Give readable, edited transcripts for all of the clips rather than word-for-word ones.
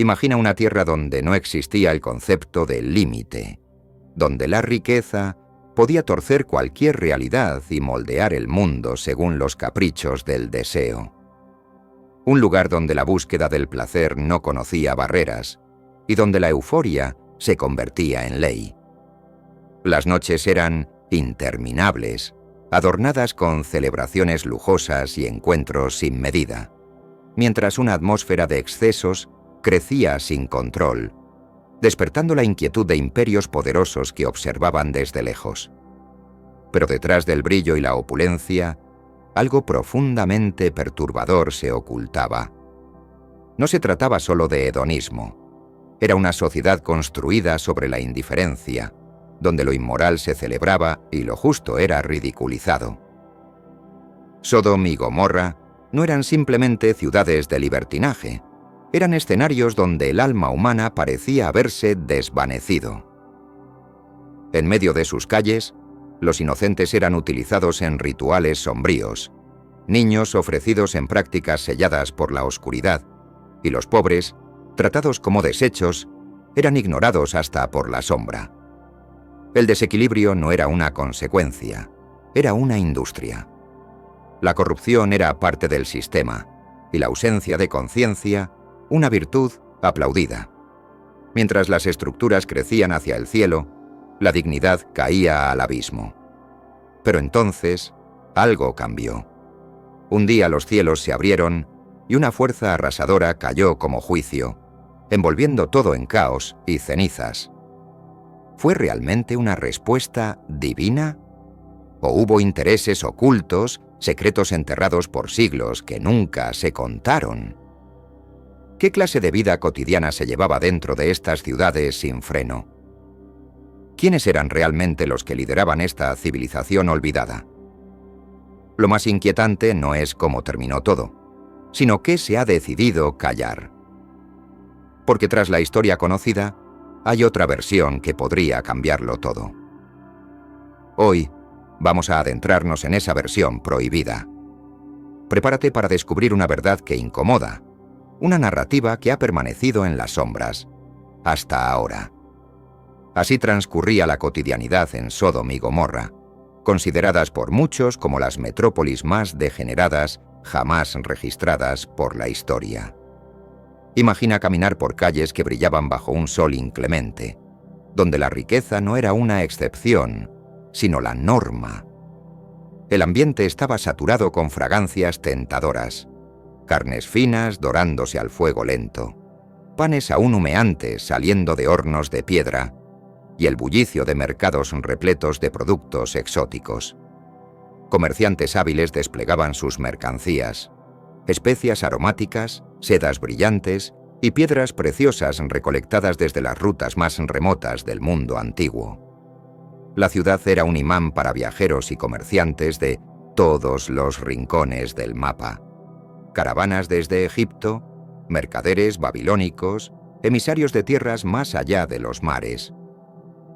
Imagina una tierra donde no existía el concepto de límite, donde la riqueza podía torcer cualquier realidad y moldear el mundo según los caprichos del deseo. Un lugar donde la búsqueda del placer no conocía barreras y donde la euforia se convertía en ley. Las noches eran interminables, adornadas con celebraciones lujosas y encuentros sin medida, mientras una atmósfera de excesos crecía sin control, despertando la inquietud de imperios poderosos que observaban desde lejos. Pero detrás del brillo y la opulencia, algo profundamente perturbador se ocultaba. No se trataba solo de hedonismo. Era una sociedad construida sobre la indiferencia, donde lo inmoral se celebraba y lo justo era ridiculizado. Sodom y Gomorra no eran simplemente ciudades de libertinaje, eran escenarios donde el alma humana parecía haberse desvanecido. En medio de sus calles, los inocentes eran utilizados en rituales sombríos, niños ofrecidos en prácticas selladas por la oscuridad, y los pobres, tratados como desechos, eran ignorados hasta por la sombra. El desequilibrio no era una consecuencia, era una industria. La corrupción era parte del sistema, y la ausencia de conciencia, una virtud aplaudida. Mientras las estructuras crecían hacia el cielo, la dignidad caía al abismo. Pero entonces, algo cambió. Un día los cielos se abrieron y una fuerza arrasadora cayó como juicio, envolviendo todo en caos y cenizas. ¿Fue realmente una respuesta divina? ¿O hubo intereses ocultos, secretos enterrados por siglos que nunca se contaron? ¿Qué clase de vida cotidiana se llevaba dentro de estas ciudades sin freno? ¿Quiénes eran realmente los que lideraban esta civilización olvidada? Lo más inquietante no es cómo terminó todo, sino qué se ha decidido callar. Porque tras la historia conocida, hay otra versión que podría cambiarlo todo. Hoy vamos a adentrarnos en esa versión prohibida. Prepárate para descubrir una verdad que incomoda, una narrativa que ha permanecido en las sombras, hasta ahora. Así transcurría la cotidianidad en Sodom y Gomorra, consideradas por muchos como las metrópolis más degeneradas jamás registradas por la historia. Imagina caminar por calles que brillaban bajo un sol inclemente, donde la riqueza no era una excepción, sino la norma. El ambiente estaba saturado con fragancias tentadoras, carnes finas dorándose al fuego lento, panes aún humeantes saliendo de hornos de piedra, y el bullicio de mercados repletos de productos exóticos. Comerciantes hábiles desplegaban sus mercancías, especias aromáticas, sedas brillantes y piedras preciosas recolectadas desde las rutas más remotas del mundo antiguo. La ciudad era un imán para viajeros y comerciantes de todos los rincones del mapa. Caravanas desde Egipto, mercaderes babilónicos, emisarios de tierras más allá de los mares.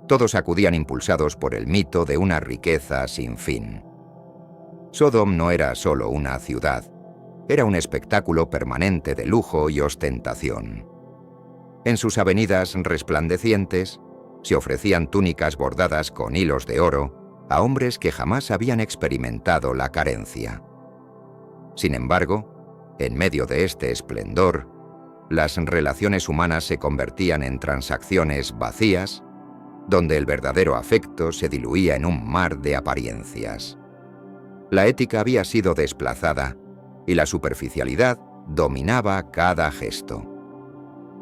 Todos acudían impulsados por el mito de una riqueza sin fin. Sodom no era solo una ciudad, era un espectáculo permanente de lujo y ostentación. En sus avenidas resplandecientes se ofrecían túnicas bordadas con hilos de oro a hombres que jamás habían experimentado la carencia. Sin embargo, en medio de este esplendor, las relaciones humanas se convertían en transacciones vacías, donde el verdadero afecto se diluía en un mar de apariencias. La ética había sido desplazada y la superficialidad dominaba cada gesto.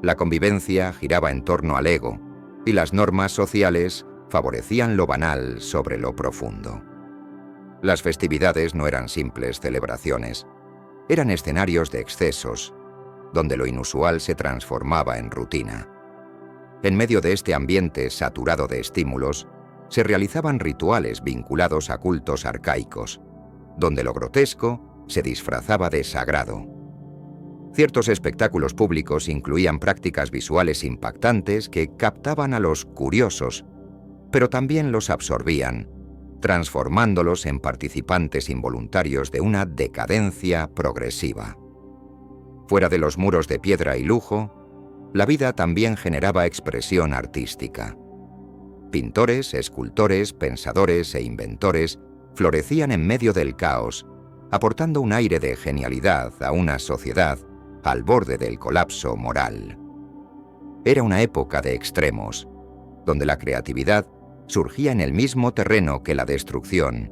La convivencia giraba en torno al ego y las normas sociales favorecían lo banal sobre lo profundo. Las festividades no eran simples celebraciones, eran escenarios de excesos, donde lo inusual se transformaba en rutina. En medio de este ambiente saturado de estímulos, se realizaban rituales vinculados a cultos arcaicos, donde lo grotesco se disfrazaba de sagrado. Ciertos espectáculos públicos incluían prácticas visuales impactantes que captaban a los curiosos, pero también los absorbían, transformándolos en participantes involuntarios de una decadencia progresiva. Fuera de los muros de piedra y lujo, la vida también generaba expresión artística. Pintores, escultores, pensadores e inventores florecían en medio del caos, aportando un aire de genialidad a una sociedad al borde del colapso moral. Era una época de extremos, donde la creatividad surgía en el mismo terreno que la destrucción,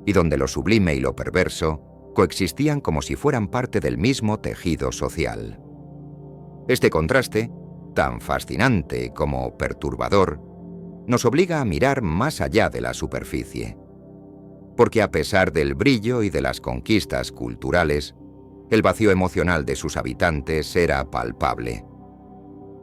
y donde lo sublime y lo perverso coexistían como si fueran parte del mismo tejido social. Este contraste, tan fascinante como perturbador, nos obliga a mirar más allá de la superficie. Porque a pesar del brillo y de las conquistas culturales, el vacío emocional de sus habitantes era palpable.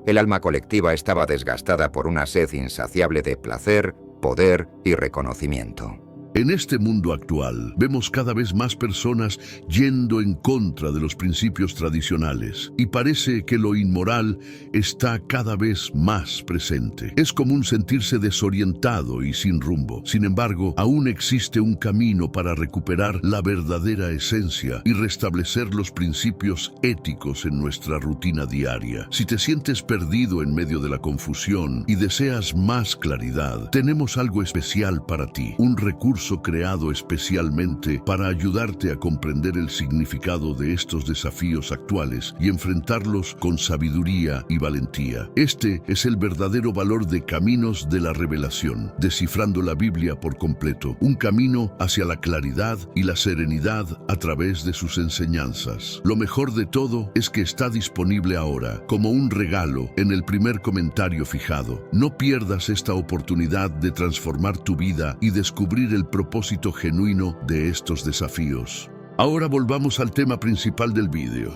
El alma colectiva estaba desgastada por una sed insaciable de placer, poder y reconocimiento. En este mundo actual, vemos cada vez más personas yendo en contra de los principios tradicionales y parece que lo inmoral está cada vez más presente. Es común sentirse desorientado y sin rumbo. Sin embargo, aún existe un camino para recuperar la verdadera esencia y restablecer los principios éticos en nuestra rutina diaria. Si te sientes perdido en medio de la confusión y deseas más claridad, tenemos algo especial para ti, un recurso creado especialmente para ayudarte a comprender el significado de estos desafíos actuales y enfrentarlos con sabiduría y valentía. Este es el verdadero valor de Caminos de la Revelación, descifrando la Biblia por completo, un camino hacia la claridad y la serenidad a través de sus enseñanzas. Lo mejor de todo es que está disponible ahora, como un regalo, en el primer comentario fijado. No pierdas esta oportunidad de transformar tu vida y descubrir el propósito genuino de estos desafíos. Ahora volvamos al tema principal del vídeo.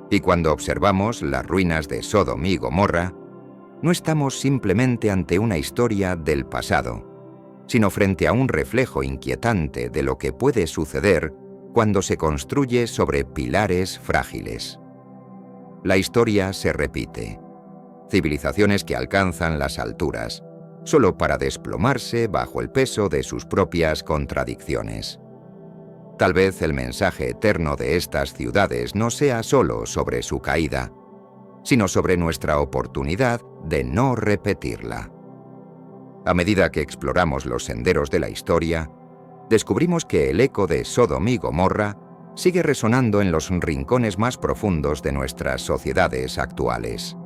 Y cuando observamos las ruinas de Sodom y Gomorra, no estamos simplemente ante una historia del pasado, sino frente a un reflejo inquietante de lo que puede suceder cuando se construye sobre pilares frágiles. La historia se repite. Civilizaciones que alcanzan las alturas, solo para desplomarse bajo el peso de sus propias contradicciones. Tal vez el mensaje eterno de estas ciudades no sea solo sobre su caída, sino sobre nuestra oportunidad de no repetirla. A medida que exploramos los senderos de la historia, descubrimos que el eco de Sodom y Gomorra sigue resonando en los rincones más profundos de nuestras sociedades actuales.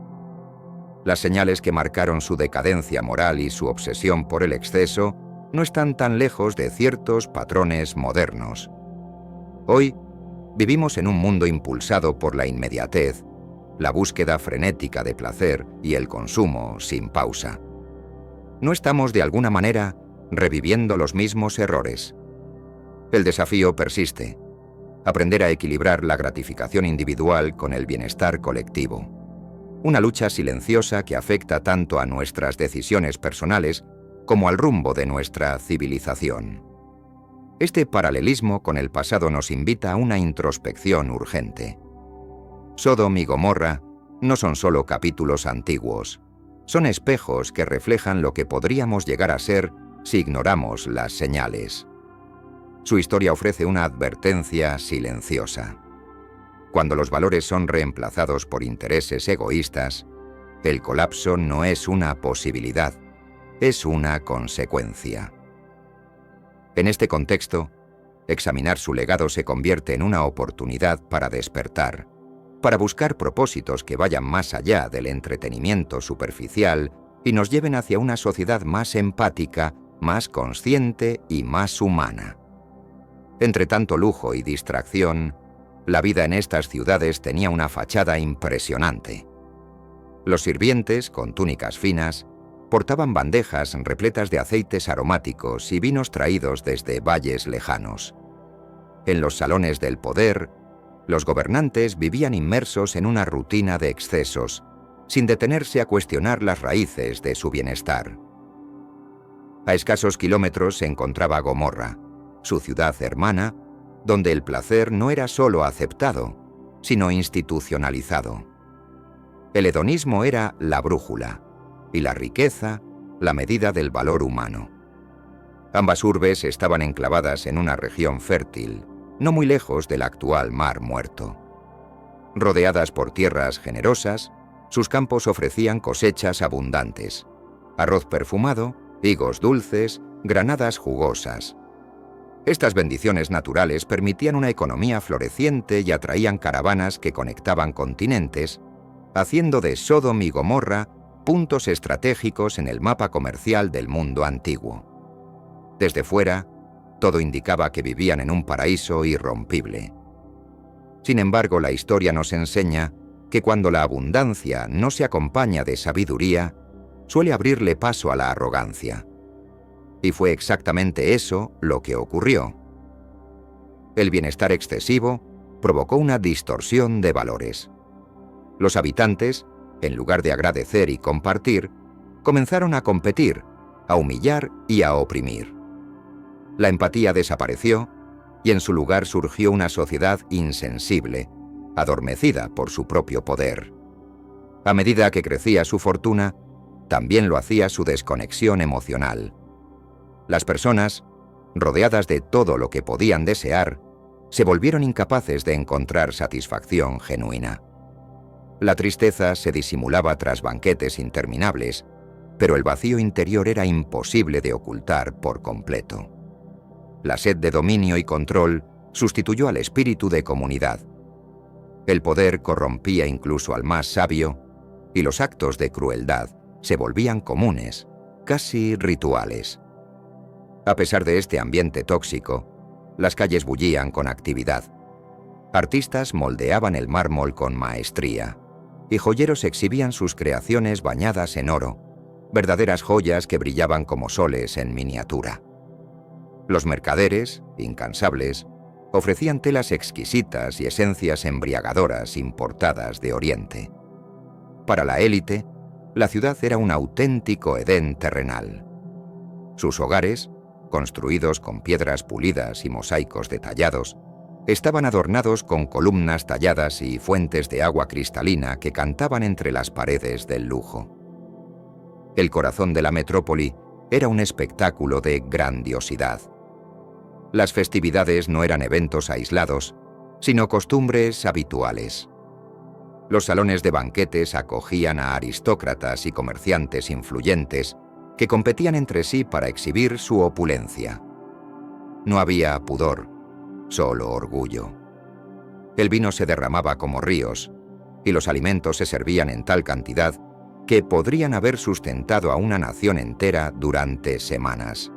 Las señales que marcaron su decadencia moral y su obsesión por el exceso no están tan lejos de ciertos patrones modernos. Hoy, vivimos en un mundo impulsado por la inmediatez, la búsqueda frenética de placer y el consumo sin pausa. ¿No estamos de alguna manera reviviendo los mismos errores? El desafío persiste: aprender a equilibrar la gratificación individual con el bienestar colectivo. Una lucha silenciosa que afecta tanto a nuestras decisiones personales como al rumbo de nuestra civilización. Este paralelismo con el pasado nos invita a una introspección urgente. Sodom y Gomorra no son solo capítulos antiguos, son espejos que reflejan lo que podríamos llegar a ser si ignoramos las señales. Su historia ofrece una advertencia silenciosa. Cuando los valores son reemplazados por intereses egoístas, el colapso no es una posibilidad, es una consecuencia. En este contexto, examinar su legado se convierte en una oportunidad para despertar, para buscar propósitos que vayan más allá del entretenimiento superficial y nos lleven hacia una sociedad más empática, más consciente y más humana. Entre tanto lujo y distracción, la vida en estas ciudades tenía una fachada impresionante. Los sirvientes, con túnicas finas, portaban bandejas repletas de aceites aromáticos y vinos traídos desde valles lejanos. En los salones del poder, los gobernantes vivían inmersos en una rutina de excesos, sin detenerse a cuestionar las raíces de su bienestar. A escasos kilómetros se encontraba Gomorra, su ciudad hermana, donde el placer no era solo aceptado, sino institucionalizado. El hedonismo era la brújula, y la riqueza, la medida del valor humano. Ambas urbes estaban enclavadas en una región fértil, no muy lejos del actual Mar Muerto. Rodeadas por tierras generosas, Sus campos ofrecían cosechas abundantes: arroz perfumado, higos dulces, granadas jugosas. Estas bendiciones naturales permitían una economía floreciente y atraían caravanas que conectaban continentes, haciendo de Sodom y Gomorra puntos estratégicos en el mapa comercial del mundo antiguo. Desde fuera, todo indicaba que vivían en un paraíso irrompible. Sin embargo, la historia nos enseña que cuando la abundancia no se acompaña de sabiduría, suele abrirle paso a la arrogancia. Y fue exactamente eso lo que ocurrió. El bienestar excesivo provocó una distorsión de valores. Los habitantes, en lugar de agradecer y compartir, comenzaron a competir, a humillar y a oprimir. La empatía desapareció y en su lugar surgió una sociedad insensible, adormecida por su propio poder. A medida que crecía su fortuna, también lo hacía su desconexión emocional. Las personas, rodeadas de todo lo que podían desear, se volvieron incapaces de encontrar satisfacción genuina. La tristeza se disimulaba tras banquetes interminables, pero el vacío interior era imposible de ocultar por completo. La sed de dominio y control sustituyó al espíritu de comunidad. El poder corrompía incluso al más sabio, y los actos de crueldad se volvían comunes, casi rituales. A pesar de este ambiente tóxico, las calles bullían con actividad. Artistas moldeaban el mármol con maestría, y joyeros exhibían sus creaciones bañadas en oro, verdaderas joyas que brillaban como soles en miniatura. Los mercaderes, incansables, ofrecían telas exquisitas y esencias embriagadoras importadas de Oriente. Para la élite, la ciudad era un auténtico Edén terrenal. Sus hogares, construidos con piedras pulidas y mosaicos detallados, estaban adornados con columnas talladas y fuentes de agua cristalina que cantaban entre las paredes del lujo. El corazón de la metrópoli era un espectáculo de grandiosidad. Las festividades no eran eventos aislados, sino costumbres habituales. Los salones de banquetes acogían a aristócratas y comerciantes influyentes que competían entre sí para exhibir su opulencia. No había pudor, solo orgullo. El vino se derramaba como ríos, y los alimentos se servían en tal cantidad que podrían haber sustentado a una nación entera durante semanas.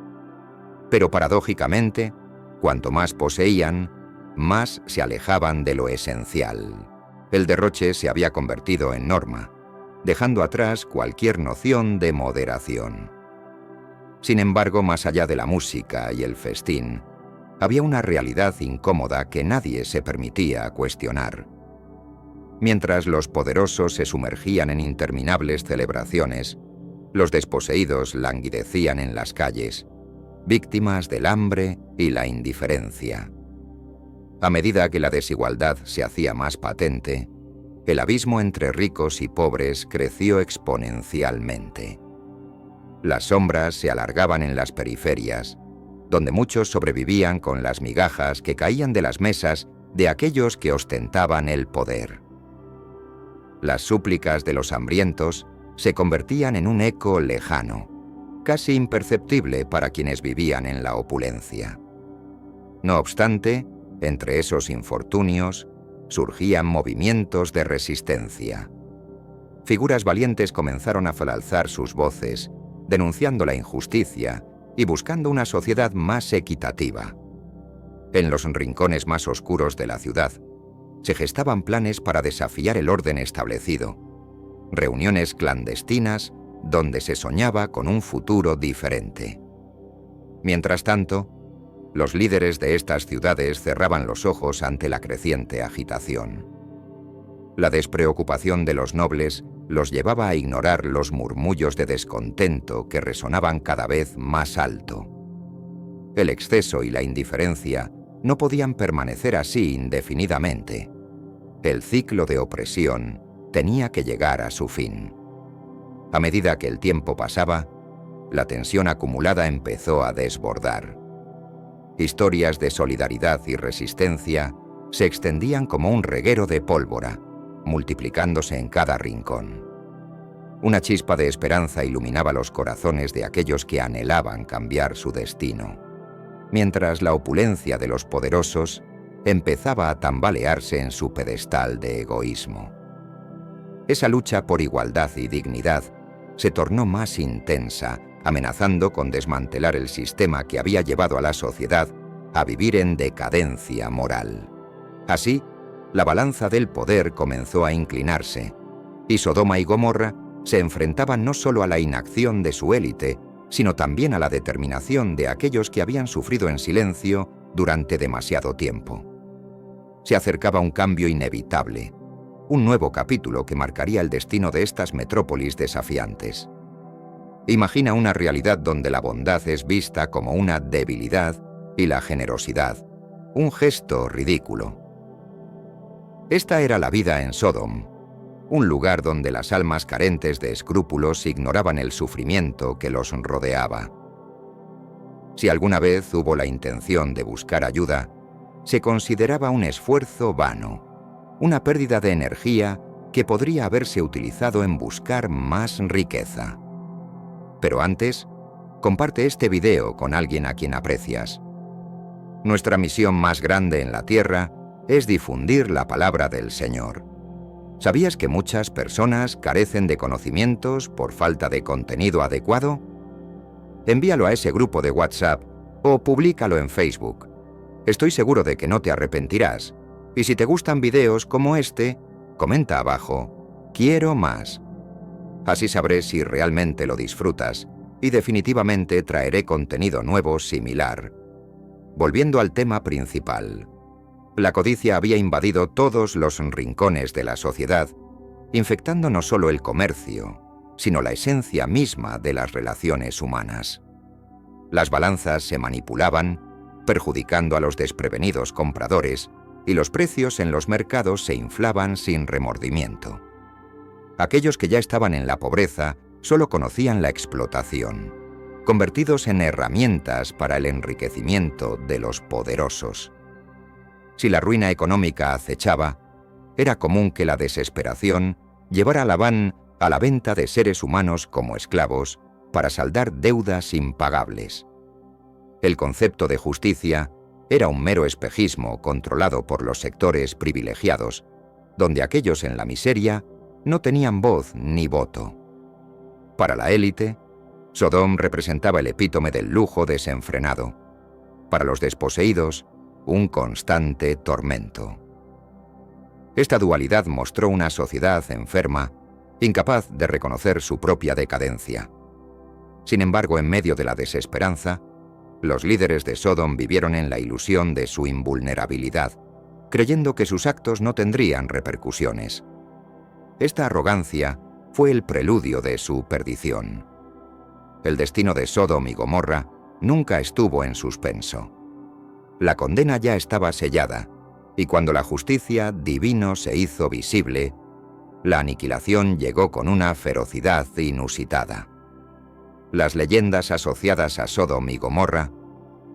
Pero paradójicamente, cuanto más poseían, más se alejaban de lo esencial. El derroche se había convertido en norma, dejando atrás cualquier noción de moderación. Sin embargo, más allá de la música y el festín, había una realidad incómoda que nadie se permitía cuestionar. Mientras los poderosos se sumergían en interminables celebraciones, los desposeídos languidecían en las calles, víctimas del hambre y la indiferencia. A medida que la desigualdad se hacía más patente, el abismo entre ricos y pobres creció exponencialmente. Las sombras se alargaban en las periferias, donde muchos sobrevivían con las migajas que caían de las mesas de aquellos que ostentaban el poder. Las súplicas de los hambrientos se convertían en un eco lejano, casi imperceptible para quienes vivían en la opulencia. No obstante, entre esos infortunios surgían movimientos de resistencia. Figuras valientes comenzaron a alzar sus voces, denunciando la injusticia y buscando una sociedad más equitativa. En los rincones más oscuros de la ciudad, se gestaban planes para desafiar el orden establecido, reuniones clandestinas donde se soñaba con un futuro diferente. Mientras tanto, los líderes de estas ciudades cerraban los ojos ante la creciente agitación. La despreocupación de los nobles los llevaba a ignorar los murmullos de descontento que resonaban cada vez más alto. El exceso y la indiferencia no podían permanecer así indefinidamente. El ciclo de opresión tenía que llegar a su fin. A medida que el tiempo pasaba, la tensión acumulada empezó a desbordar. Historias de solidaridad y resistencia se extendían como un reguero de pólvora, multiplicándose en cada rincón. Una chispa de esperanza iluminaba los corazones de aquellos que anhelaban cambiar su destino, mientras la opulencia de los poderosos empezaba a tambalearse en su pedestal de egoísmo. Esa lucha por igualdad y dignidad se tornó más intensa, amenazando con desmantelar el sistema que había llevado a la sociedad a vivir en decadencia moral. Así, la balanza del poder comenzó a inclinarse, y Sodoma y Gomorra se enfrentaban no solo a la inacción de su élite, sino también a la determinación de aquellos que habían sufrido en silencio durante demasiado tiempo. Se acercaba un cambio inevitable, un nuevo capítulo que marcaría el destino de estas metrópolis desafiantes. Imagina una realidad donde la bondad es vista como una debilidad y la generosidad un gesto ridículo. Esta era la vida en Sodom, un lugar donde las almas carentes de escrúpulos ignoraban el sufrimiento que los rodeaba. Si alguna vez hubo la intención de buscar ayuda, se consideraba un esfuerzo vano, una pérdida de energía que podría haberse utilizado en buscar más riqueza. Pero antes, comparte este video con alguien a quien aprecias. Nuestra misión más grande en la Tierra es difundir la palabra del Señor. ¿Sabías que muchas personas carecen de conocimientos por falta de contenido adecuado? Envíalo a ese grupo de WhatsApp o públicalo en Facebook. Estoy seguro de que no te arrepentirás. Y si te gustan videos como este, comenta abajo, «Quiero más». Así sabré si realmente lo disfrutas y definitivamente traeré contenido nuevo similar. Volviendo al tema principal. La codicia había invadido todos los rincones de la sociedad, infectando no solo el comercio, sino la esencia misma de las relaciones humanas. Las balanzas se manipulaban, perjudicando a los desprevenidos compradores, y los precios en los mercados se inflaban sin remordimiento. Aquellos que ya estaban en la pobreza solo conocían la explotación, convertidos en herramientas para el enriquecimiento de los poderosos. Si la ruina económica acechaba, era común que la desesperación llevara a Labán a la venta de seres humanos como esclavos para saldar deudas impagables. El concepto de justicia era un mero espejismo controlado por los sectores privilegiados, donde aquellos en la miseria no tenían voz ni voto. Para la élite, Sodom representaba el epítome del lujo desenfrenado. Para los desposeídos, un constante tormento. Esta dualidad mostró una sociedad enferma, incapaz de reconocer su propia decadencia. Sin embargo, en medio de la desesperanza, los líderes de Sodom vivieron en la ilusión de su invulnerabilidad, creyendo que sus actos no tendrían repercusiones. Esta arrogancia fue el preludio de su perdición. El destino de Sodom y Gomorra nunca estuvo en suspenso. La condena ya estaba sellada, y cuando la justicia divino se hizo visible, la aniquilación llegó con una ferocidad inusitada. Las leyendas asociadas a Sodom y Gomorra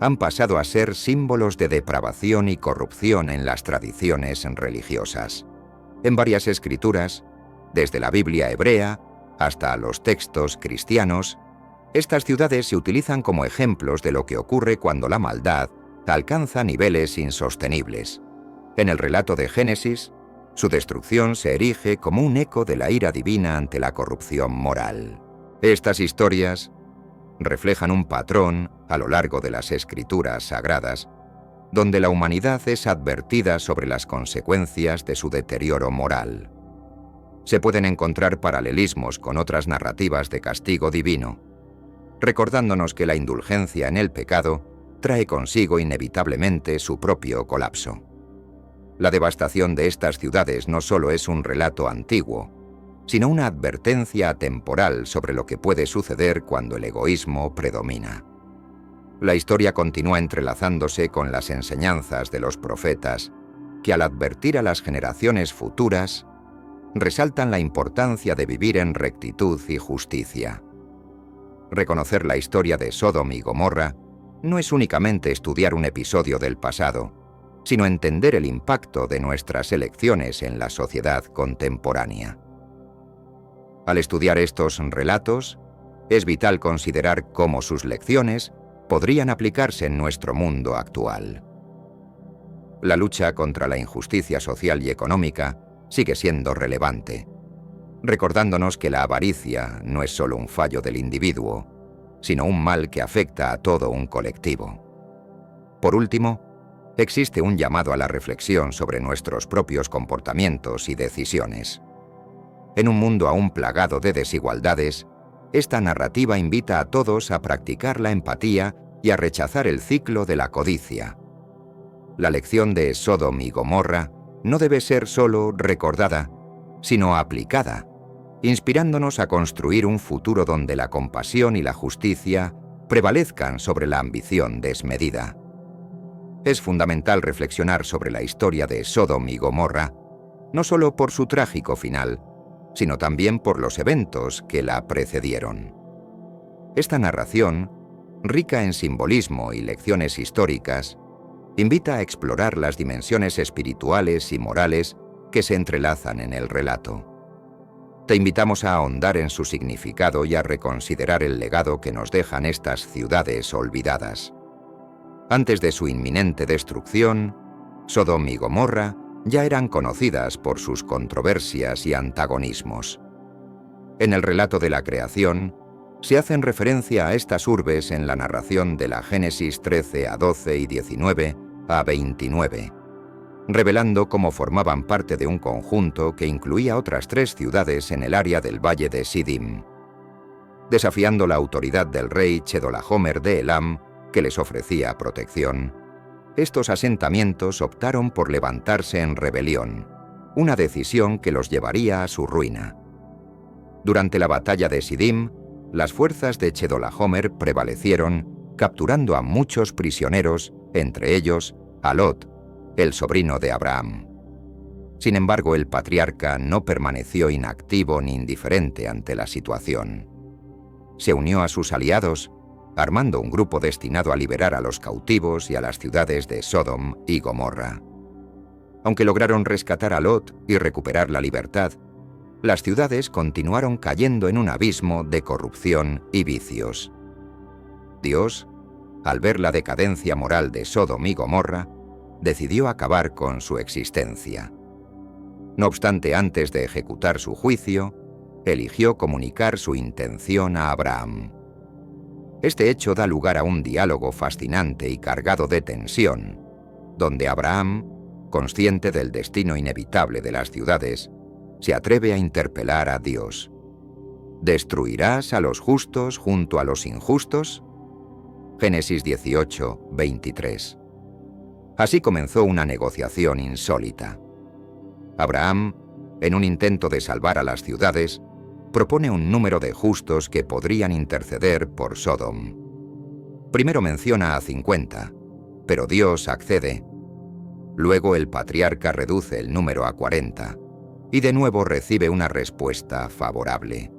han pasado a ser símbolos de depravación y corrupción en las tradiciones religiosas. En varias escrituras, desde la Biblia hebrea hasta los textos cristianos, estas ciudades se utilizan como ejemplos de lo que ocurre cuando la maldad alcanza niveles insostenibles. En el relato de Génesis, su destrucción se erige como un eco de la ira divina ante la corrupción moral. Estas historias reflejan un patrón a lo largo de las escrituras sagradas, donde la humanidad es advertida sobre las consecuencias de su deterioro moral. Se pueden encontrar paralelismos con otras narrativas de castigo divino, recordándonos que la indulgencia en el pecado trae consigo inevitablemente su propio colapso. La devastación de estas ciudades no solo es un relato antiguo, sino una advertencia atemporal sobre lo que puede suceder cuando el egoísmo predomina. La historia continúa entrelazándose con las enseñanzas de los profetas, que al advertir a las generaciones futuras, resaltan la importancia de vivir en rectitud y justicia. Reconocer la historia de Sodom y Gomorra no es únicamente estudiar un episodio del pasado, sino entender el impacto de nuestras elecciones en la sociedad contemporánea. Al estudiar estos relatos, es vital considerar cómo sus lecciones podrían aplicarse en nuestro mundo actual. La lucha contra la injusticia social y económica sigue siendo relevante, recordándonos que la avaricia no es solo un fallo del individuo, sino un mal que afecta a todo un colectivo. Por último, existe un llamado a la reflexión sobre nuestros propios comportamientos y decisiones. En un mundo aún plagado de desigualdades, esta narrativa invita a todos a practicar la empatía y a rechazar el ciclo de la codicia. La lección de Sodom y Gomorra no debe ser solo recordada, sino aplicada, inspirándonos a construir un futuro donde la compasión y la justicia prevalezcan sobre la ambición desmedida. Es fundamental reflexionar sobre la historia de Sodom y Gomorra, no solo por su trágico final, sino también por los eventos que la precedieron. Esta narración, rica en simbolismo y lecciones históricas, invita a explorar las dimensiones espirituales y morales que se entrelazan en el relato. Te invitamos a ahondar en su significado y a reconsiderar el legado que nos dejan estas ciudades olvidadas. Antes de su inminente destrucción, Sodom y Gomorra ya eran conocidas por sus controversias y antagonismos. En el relato de la creación, se hacen referencia a estas urbes en la narración de la Génesis 13 a 12 y 19 a 29, revelando cómo formaban parte de un conjunto que incluía otras 3 ciudades en el área del valle de Sidim. Desafiando la autoridad del rey Chedorlaomer de Elam, que les ofrecía protección, estos asentamientos optaron por levantarse en rebelión, una decisión que los llevaría a su ruina. Durante la batalla de Sidim, las fuerzas de Chedorlaomer prevalecieron, capturando a muchos prisioneros, entre ellos a Lot, el sobrino de Abraham. Sin embargo, el patriarca no permaneció inactivo ni indiferente ante la situación. Se unió a sus aliados, armando un grupo destinado a liberar a los cautivos y a las ciudades de Sodom y Gomorra. Aunque lograron rescatar a Lot y recuperar la libertad, las ciudades continuaron cayendo en un abismo de corrupción y vicios. Dios, al ver la decadencia moral de Sodom y Gomorra, decidió acabar con su existencia. No obstante, antes de ejecutar su juicio, eligió comunicar su intención a Abraham. Este hecho da lugar a un diálogo fascinante y cargado de tensión, donde Abraham, consciente del destino inevitable de las ciudades, se atreve a interpelar a Dios. ¿Destruirás a los justos junto a los injustos? Génesis 18, 23. Así comenzó una negociación insólita. Abraham, en un intento de salvar a las ciudades, propone un número de justos que podrían interceder por Sodom. Primero menciona a 50, pero Dios accede. Luego el patriarca reduce el número a 40, y de nuevo recibe una respuesta favorable.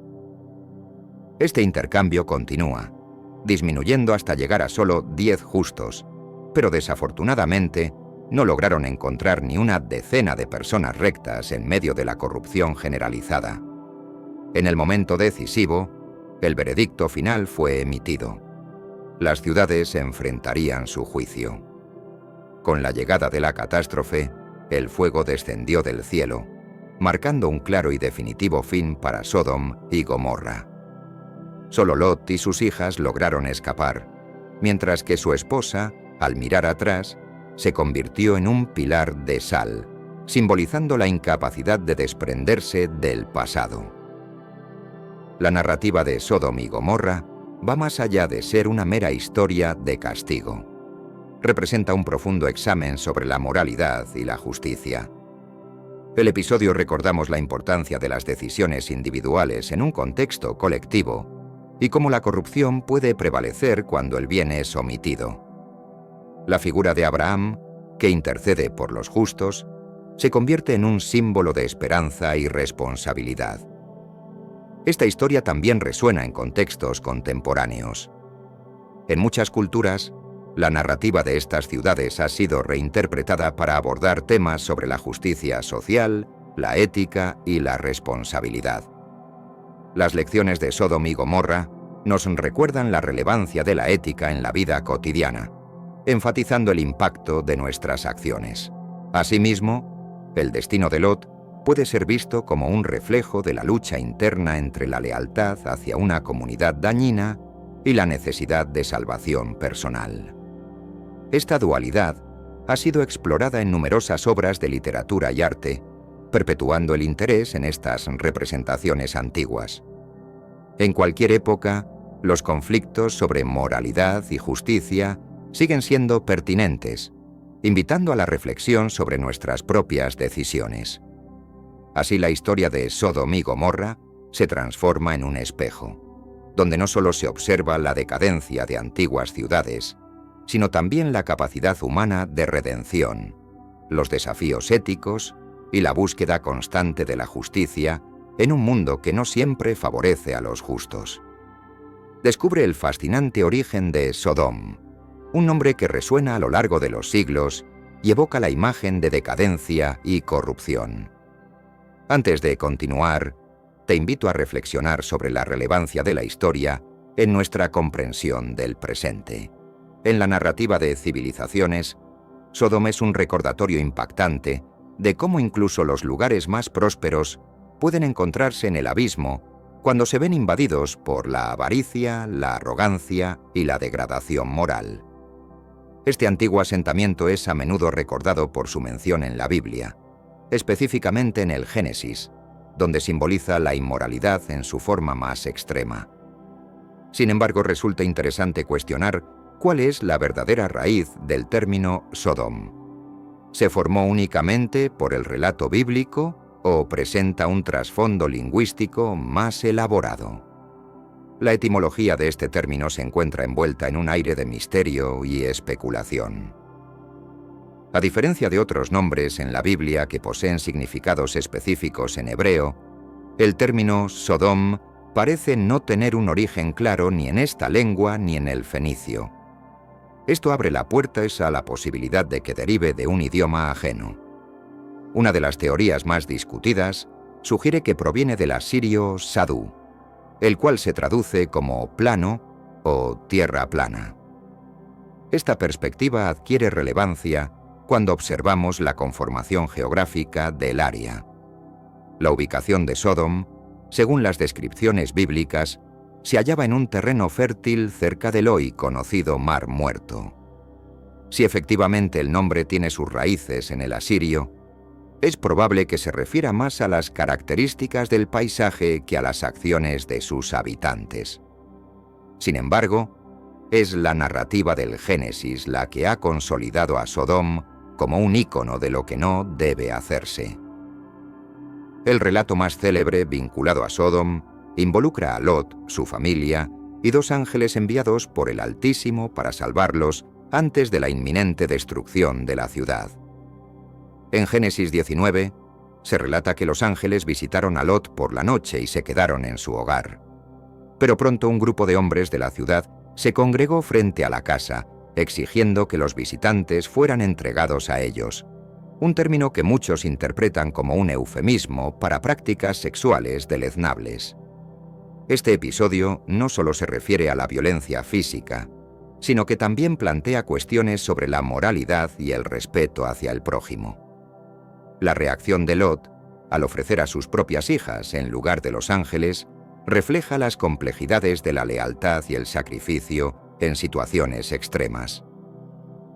Este intercambio continúa, disminuyendo hasta llegar a solo 10 justos, pero desafortunadamente no lograron encontrar ni una decena de personas rectas en medio de la corrupción generalizada. En el momento decisivo, el veredicto final fue emitido. Las ciudades enfrentarían su juicio. Con la llegada de la catástrofe, el fuego descendió del cielo, marcando un claro y definitivo fin para Sodom y Gomorra. Solo Lot y sus hijas lograron escapar, mientras que su esposa, al mirar atrás, se convirtió en un pilar de sal, simbolizando la incapacidad de desprenderse del pasado. La narrativa de Sodom y Gomorra va más allá de ser una mera historia de castigo. Representa un profundo examen sobre la moralidad y la justicia. El episodio recordamos la importancia de las decisiones individuales en un contexto colectivo y cómo la corrupción puede prevalecer cuando el bien es omitido. La figura de Abraham, que intercede por los justos, se convierte en un símbolo de esperanza y responsabilidad. Esta historia también resuena en contextos contemporáneos. En muchas culturas, La narrativa de estas ciudades ha sido reinterpretada para abordar temas sobre la justicia social, la ética y la responsabilidad. Las lecciones de Sodom y Gomorra nos recuerdan la relevancia de la ética en la vida cotidiana, enfatizando el impacto de nuestras acciones. Asimismo, el destino de Lot puede ser visto como un reflejo de la lucha interna entre la lealtad hacia una comunidad dañina y la necesidad de salvación personal. Esta dualidad ha sido explorada en numerosas obras de literatura y arte, perpetuando el interés en estas representaciones antiguas. En cualquier época, los conflictos sobre moralidad y justicia siguen siendo pertinentes, invitando a la reflexión sobre nuestras propias decisiones. Así, la historia de Sodom y Gomorra se transforma en un espejo, donde no solo se observa la decadencia de antiguas ciudades, sino también la capacidad humana de redención, los desafíos éticos y la búsqueda constante de la justicia en un mundo que no siempre favorece a los justos. Descubre el fascinante origen de Sodom, un nombre que resuena a lo largo de los siglos y evoca la imagen de decadencia y corrupción. Antes de continuar, te invito a reflexionar sobre la relevancia de la historia en nuestra comprensión del presente. En la narrativa de civilizaciones, Sodom es un recordatorio impactante de cómo incluso los lugares más prósperos pueden encontrarse en el abismo cuando se ven invadidos por la avaricia, la arrogancia y la degradación moral. Este antiguo asentamiento es a menudo recordado por su mención en la Biblia, específicamente en el Génesis, donde simboliza la inmoralidad en su forma más extrema. Sin embargo, resulta interesante cuestionar cuál es la verdadera raíz del término Sodom. ¿Se formó únicamente por el relato bíblico o presenta un trasfondo lingüístico más elaborado? La etimología de este término se encuentra envuelta en un aire de misterio y especulación. A diferencia de otros nombres en la Biblia que poseen significados específicos en hebreo, el término Sodom parece no tener un origen claro ni en esta lengua ni en el fenicio. Esto abre la puerta a la posibilidad de que derive de un idioma ajeno. Una de las teorías más discutidas sugiere que proviene del asirio Sadu, el cual se traduce como plano o tierra plana. Esta perspectiva adquiere relevancia cuando observamos la conformación geográfica del área. La ubicación de Sodom, según las descripciones bíblicas, se hallaba en un terreno fértil cerca del hoy conocido Mar Muerto. Si efectivamente el nombre tiene sus raíces en el asirio, es probable que se refiera más a las características del paisaje que a las acciones de sus habitantes. Sin embargo, es la narrativa del Génesis la que ha consolidado a Sodom como un ícono de lo que no debe hacerse. El relato más célebre vinculado a Sodom involucra a Lot, su familia y 2 ángeles enviados por el Altísimo para salvarlos antes de la inminente destrucción de la ciudad. En Génesis 19, se relata que los ángeles visitaron a Lot por la noche y se quedaron en su hogar. Pero pronto un grupo de hombres de la ciudad se congregó frente a la casa, exigiendo que los visitantes fueran entregados a ellos, un término que muchos interpretan como un eufemismo para prácticas sexuales deleznables. Este episodio no solo se refiere a la violencia física, sino que también plantea cuestiones sobre la moralidad y el respeto hacia el prójimo. La reacción de Lot, al ofrecer a sus propias hijas en lugar de los ángeles, refleja las complejidades de la lealtad y el sacrificio en situaciones extremas.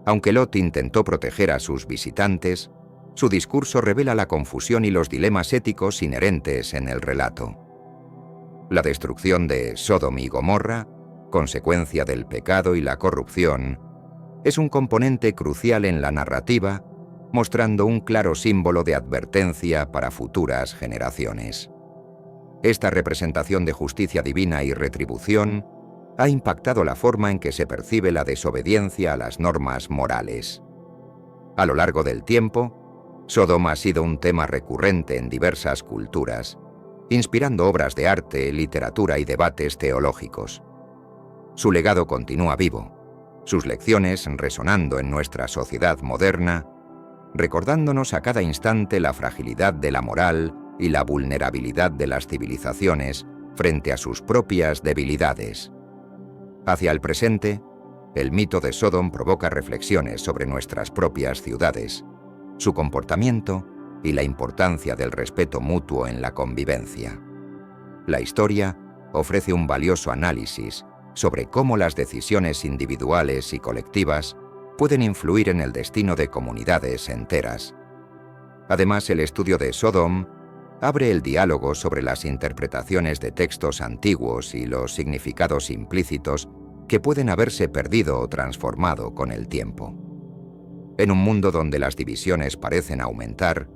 Aunque Lot intentó proteger a sus visitantes, su discurso revela la confusión y los dilemas éticos inherentes en el relato. La destrucción de Sodom y Gomorra, consecuencia del pecado y la corrupción, es un componente crucial en la narrativa, mostrando un claro símbolo de advertencia para futuras generaciones. Esta representación de justicia divina y retribución ha impactado la forma en que se percibe la desobediencia a las normas morales. A lo largo del tiempo, Sodom ha sido un tema recurrente en diversas culturas, inspirando obras de arte, literatura y debates teológicos. Su legado continúa vivo, sus lecciones resonando en nuestra sociedad moderna, recordándonos a cada instante la fragilidad de la moral y la vulnerabilidad de las civilizaciones frente a sus propias debilidades. Hacia el presente, el mito de Sodom provoca reflexiones sobre nuestras propias ciudades, su comportamiento y la importancia del respeto mutuo en la convivencia. La historia ofrece un valioso análisis sobre cómo las decisiones individuales y colectivas pueden influir en el destino de comunidades enteras. Además, el estudio de Sodom abre el diálogo sobre las interpretaciones de textos antiguos y los significados implícitos que pueden haberse perdido o transformado con el tiempo. En un mundo donde las divisiones parecen aumentar,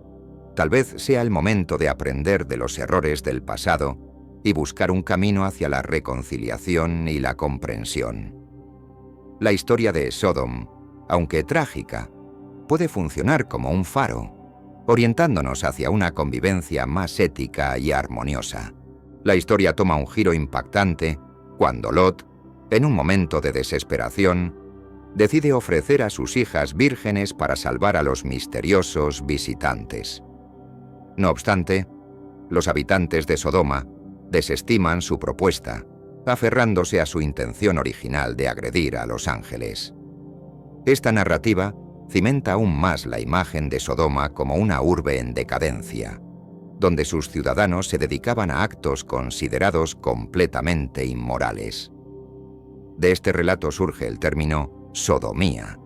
tal vez sea el momento de aprender de los errores del pasado y buscar un camino hacia la reconciliación y la comprensión. La historia de Sodom, aunque trágica, puede funcionar como un faro, orientándonos hacia una convivencia más ética y armoniosa. La historia toma un giro impactante cuando Lot, en un momento de desesperación, decide ofrecer a sus hijas vírgenes para salvar a los misteriosos visitantes. No obstante, los habitantes de Sodoma desestiman su propuesta, aferrándose a su intención original de agredir a los ángeles. Esta narrativa cimenta aún más la imagen de Sodoma como una urbe en decadencia, donde sus ciudadanos se dedicaban a actos considerados completamente inmorales. De este relato surge el término sodomía,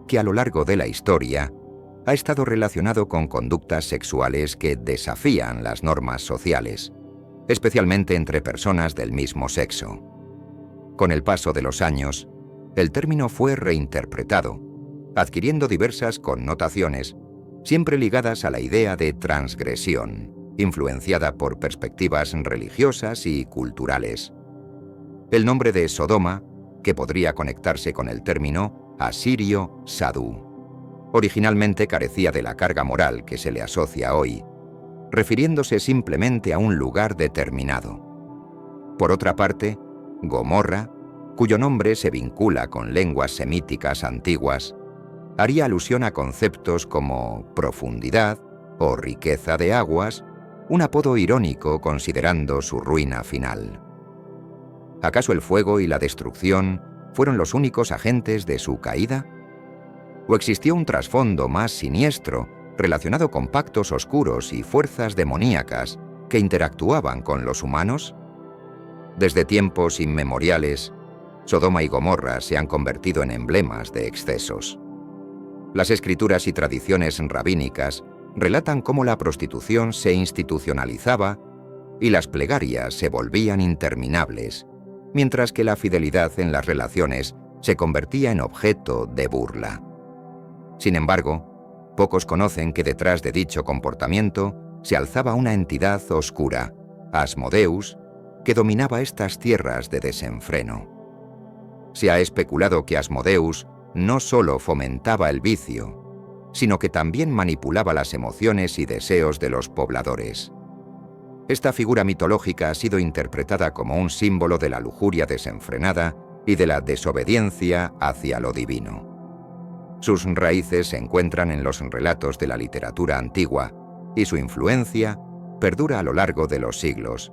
que a lo largo de la historia ha estado relacionado con conductas sexuales que desafían las normas sociales, especialmente entre personas del mismo sexo. Con el paso de los años, el término fue reinterpretado, adquiriendo diversas connotaciones, siempre ligadas a la idea de transgresión, influenciada por perspectivas religiosas y culturales. El nombre de Sodoma, que podría conectarse con el término asirio Sadú, originalmente carecía de la carga moral que se le asocia hoy, refiriéndose simplemente a un lugar determinado. Por otra parte, Gomorra, cuyo nombre se vincula con lenguas semíticas antiguas, haría alusión a conceptos como profundidad o riqueza de aguas, un apodo irónico considerando su ruina final. ¿Acaso el fuego y la destrucción fueron los únicos agentes de su caída? ¿O existió un trasfondo más siniestro relacionado con pactos oscuros y fuerzas demoníacas que interactuaban con los humanos? Desde tiempos inmemoriales, Sodoma y Gomorra se han convertido en emblemas de excesos. Las escrituras y tradiciones rabínicas relatan cómo la prostitución se institucionalizaba y las plegarias se volvían interminables, mientras que la fidelidad en las relaciones se convertía en objeto de burla. Sin embargo, pocos conocen que detrás de dicho comportamiento se alzaba una entidad oscura, Asmodeus, que dominaba estas tierras de desenfreno. Se ha especulado que Asmodeus no solo fomentaba el vicio, sino que también manipulaba las emociones y deseos de los pobladores. Esta figura mitológica ha sido interpretada como un símbolo de la lujuria desenfrenada y de la desobediencia hacia lo divino. Sus raíces se encuentran en los relatos de la literatura antigua y su influencia perdura a lo largo de los siglos,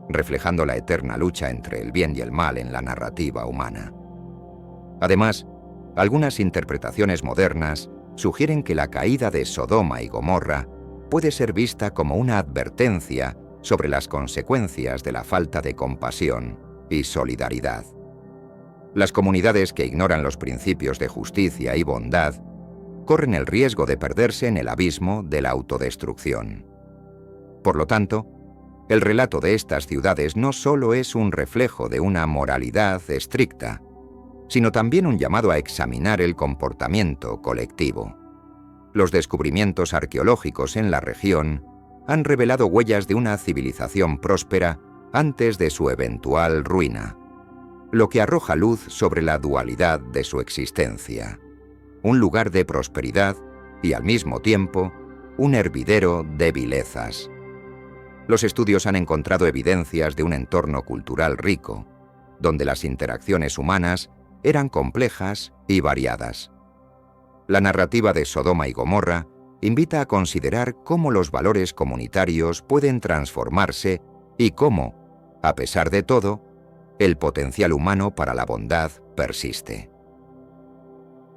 reflejando la eterna lucha entre el bien y el mal en la narrativa humana. Además, algunas interpretaciones modernas sugieren que la caída de Sodoma y Gomorra puede ser vista como una advertencia sobre las consecuencias de la falta de compasión y solidaridad. Las comunidades que ignoran los principios de justicia y bondad corren el riesgo de perderse en el abismo de la autodestrucción. Por lo tanto, el relato de estas ciudades no solo es un reflejo de una moralidad estricta, sino también un llamado a examinar el comportamiento colectivo. Los descubrimientos arqueológicos en la región han revelado huellas de una civilización próspera antes de su eventual ruina, lo que arroja luz sobre la dualidad de su existencia, un lugar de prosperidad y al mismo tiempo un hervidero de vilezas. Los estudios han encontrado evidencias de un entorno cultural rico, donde las interacciones humanas eran complejas y variadas. La narrativa de Sodoma y Gomorra invita a considerar cómo los valores comunitarios pueden transformarse y cómo, a pesar de todo, el potencial humano para la bondad persiste.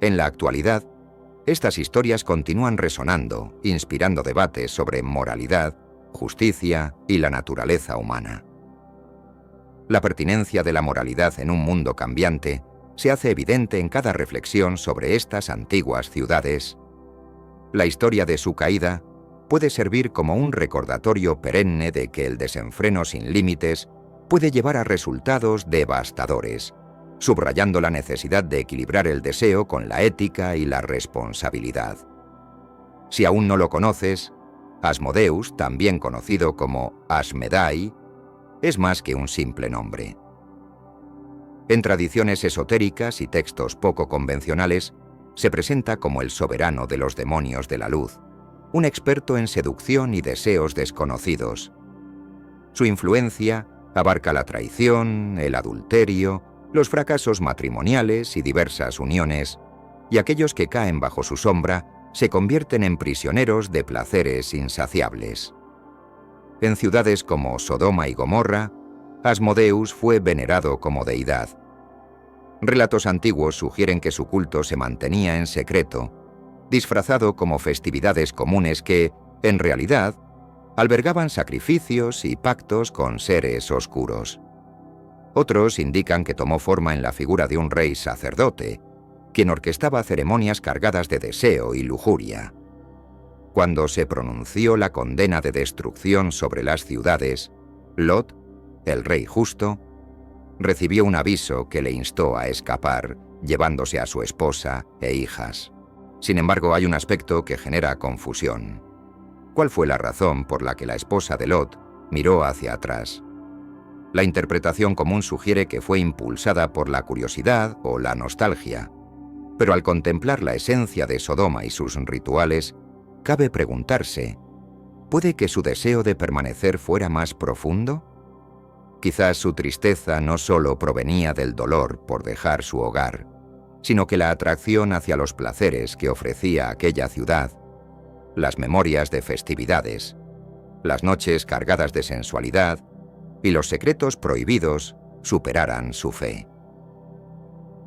En la actualidad, estas historias continúan resonando, inspirando debates sobre moralidad, justicia y la naturaleza humana. La pertinencia de la moralidad en un mundo cambiante se hace evidente en cada reflexión sobre estas antiguas ciudades. La historia de su caída puede servir como un recordatorio perenne de que el desenfreno sin límites puede llevar a resultados devastadores, subrayando la necesidad de equilibrar el deseo con la ética y la responsabilidad. Si aún no lo conoces, Asmodeus, también conocido como Asmedai, es más que un simple nombre. En tradiciones esotéricas y textos poco convencionales, se presenta como el soberano de los demonios de la luz, un experto en seducción y deseos desconocidos. Su influencia abarca la traición, el adulterio, los fracasos matrimoniales y diversas uniones, y aquellos que caen bajo su sombra se convierten en prisioneros de placeres insaciables. En ciudades como Sodoma y Gomorra, Asmodeus fue venerado como deidad. Relatos antiguos sugieren que su culto se mantenía en secreto, disfrazado como festividades comunes que, en realidad, albergaban sacrificios y pactos con seres oscuros. Otros indican que tomó forma en la figura de un rey sacerdote, quien orquestaba ceremonias cargadas de deseo y lujuria. Cuando se pronunció la condena de destrucción sobre las ciudades, Lot, el rey justo, recibió un aviso que le instó a escapar, llevándose a su esposa e hijas. Sin embargo, hay un aspecto que genera confusión. ¿Cuál fue la razón por la que la esposa de Lot miró hacia atrás? La interpretación común sugiere que fue impulsada por la curiosidad o la nostalgia, pero al contemplar la esencia de Sodoma y sus rituales, cabe preguntarse, ¿puede que su deseo de permanecer fuera más profundo? Quizás su tristeza no solo provenía del dolor por dejar su hogar, sino que la atracción hacia los placeres que ofrecía aquella ciudad, las memorias de festividades, las noches cargadas de sensualidad y los secretos prohibidos superaran su fe.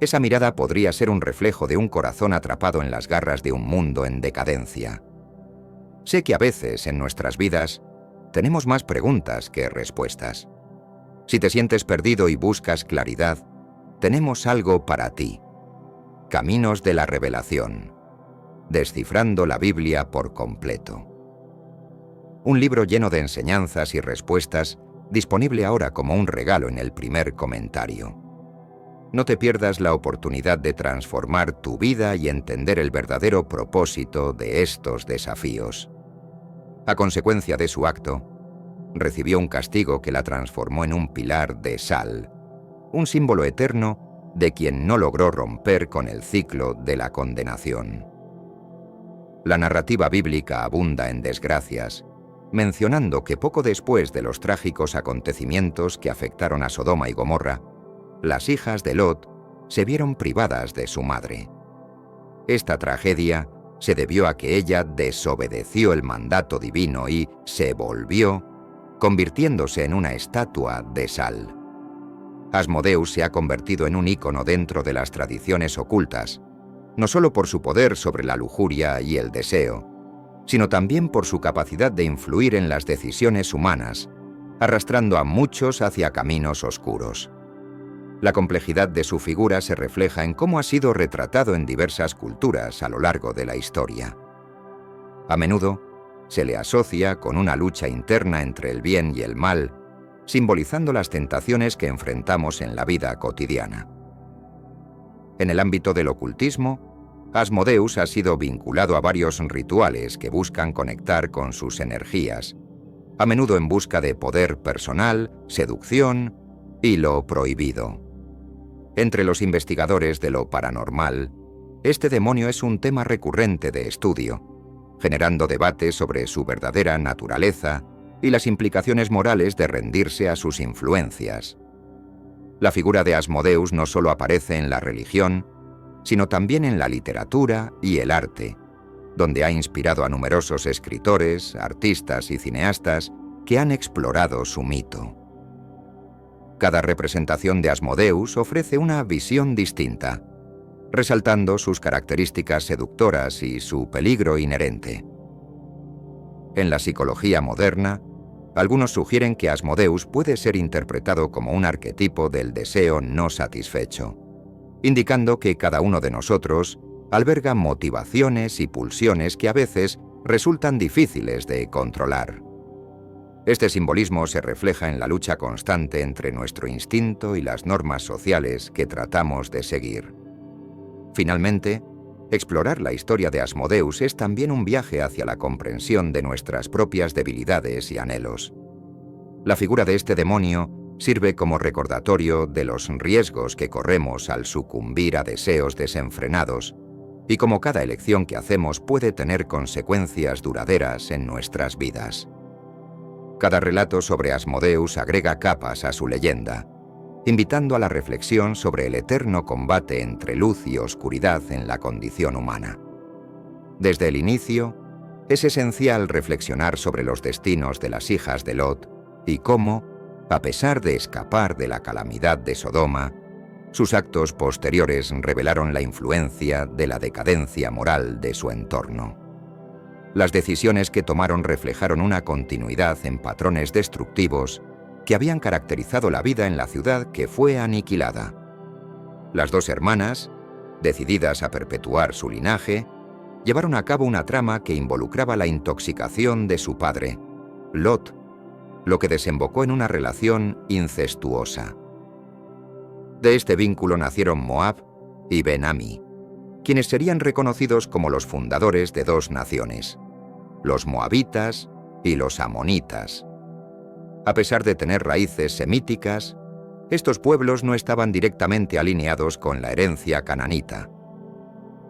Esa mirada podría ser un reflejo de un corazón atrapado en las garras de un mundo en decadencia. Sé que a veces en nuestras vidas tenemos más preguntas que respuestas. Si te sientes perdido y buscas claridad, tenemos algo para ti. Caminos de la Revelación. Descifrando la Biblia por completo. Un libro lleno de enseñanzas y respuestas, disponible ahora como un regalo en el primer comentario. No te pierdas la oportunidad de transformar tu vida y entender el verdadero propósito de estos desafíos. A consecuencia de su acto, recibió un castigo que la transformó en un pilar de sal, un símbolo eterno de quien no logró romper con el ciclo de la condenación. La narrativa bíblica abunda en desgracias, mencionando que poco después de los trágicos acontecimientos que afectaron a Sodoma y Gomorra, las hijas de Lot se vieron privadas de su madre. Esta tragedia se debió a que ella desobedeció el mandato divino y se volvió, convirtiéndose en una estatua de sal. Asmodeus se ha convertido en un ícono dentro de las tradiciones ocultas, no solo por su poder sobre la lujuria y el deseo, sino también por su capacidad de influir en las decisiones humanas, arrastrando a muchos hacia caminos oscuros. La complejidad de su figura se refleja en cómo ha sido retratado en diversas culturas a lo largo de la historia. A menudo, se le asocia con una lucha interna entre el bien y el mal, simbolizando las tentaciones que enfrentamos en la vida cotidiana. En el ámbito del ocultismo, Asmodeus ha sido vinculado a varios rituales que buscan conectar con sus energías, a menudo en busca de poder personal, seducción y lo prohibido. Entre los investigadores de lo paranormal, este demonio es un tema recurrente de estudio, generando debates sobre su verdadera naturaleza y las implicaciones morales de rendirse a sus influencias. La figura de Asmodeus no solo aparece en la religión, sino también en la literatura y el arte, donde ha inspirado a numerosos escritores, artistas y cineastas que han explorado su mito. Cada representación de Asmodeus ofrece una visión distinta, resaltando sus características seductoras y su peligro inherente. En la psicología moderna, algunos sugieren que Asmodeus puede ser interpretado como un arquetipo del deseo no satisfecho, indicando que cada uno de nosotros alberga motivaciones y pulsiones que a veces resultan difíciles de controlar. Este simbolismo se refleja en la lucha constante entre nuestro instinto y las normas sociales que tratamos de seguir. Finalmente, explorar la historia de Asmodeus es también un viaje hacia la comprensión de nuestras propias debilidades y anhelos. La figura de este demonio sirve como recordatorio de los riesgos que corremos al sucumbir a deseos desenfrenados y cómo cada elección que hacemos puede tener consecuencias duraderas en nuestras vidas. Cada relato sobre Asmodeus agrega capas a su leyenda, invitando a la reflexión sobre el eterno combate entre luz y oscuridad en la condición humana. Desde el inicio, es esencial reflexionar sobre los destinos de las hijas de Lot y cómo, a pesar de escapar de la calamidad de Sodoma, sus actos posteriores revelaron la influencia de la decadencia moral de su entorno. Las decisiones que tomaron reflejaron una continuidad en patrones destructivos que habían caracterizado la vida en la ciudad que fue aniquilada. Las dos hermanas, decididas a perpetuar su linaje, llevaron a cabo una trama que involucraba la intoxicación de su padre, Lot, lo que desembocó en una relación incestuosa. De este vínculo nacieron Moab y Ben-Ami, quienes serían reconocidos como los fundadores de dos naciones, los moabitas y los amonitas. A pesar de tener raíces semíticas, estos pueblos no estaban directamente alineados con la herencia cananita.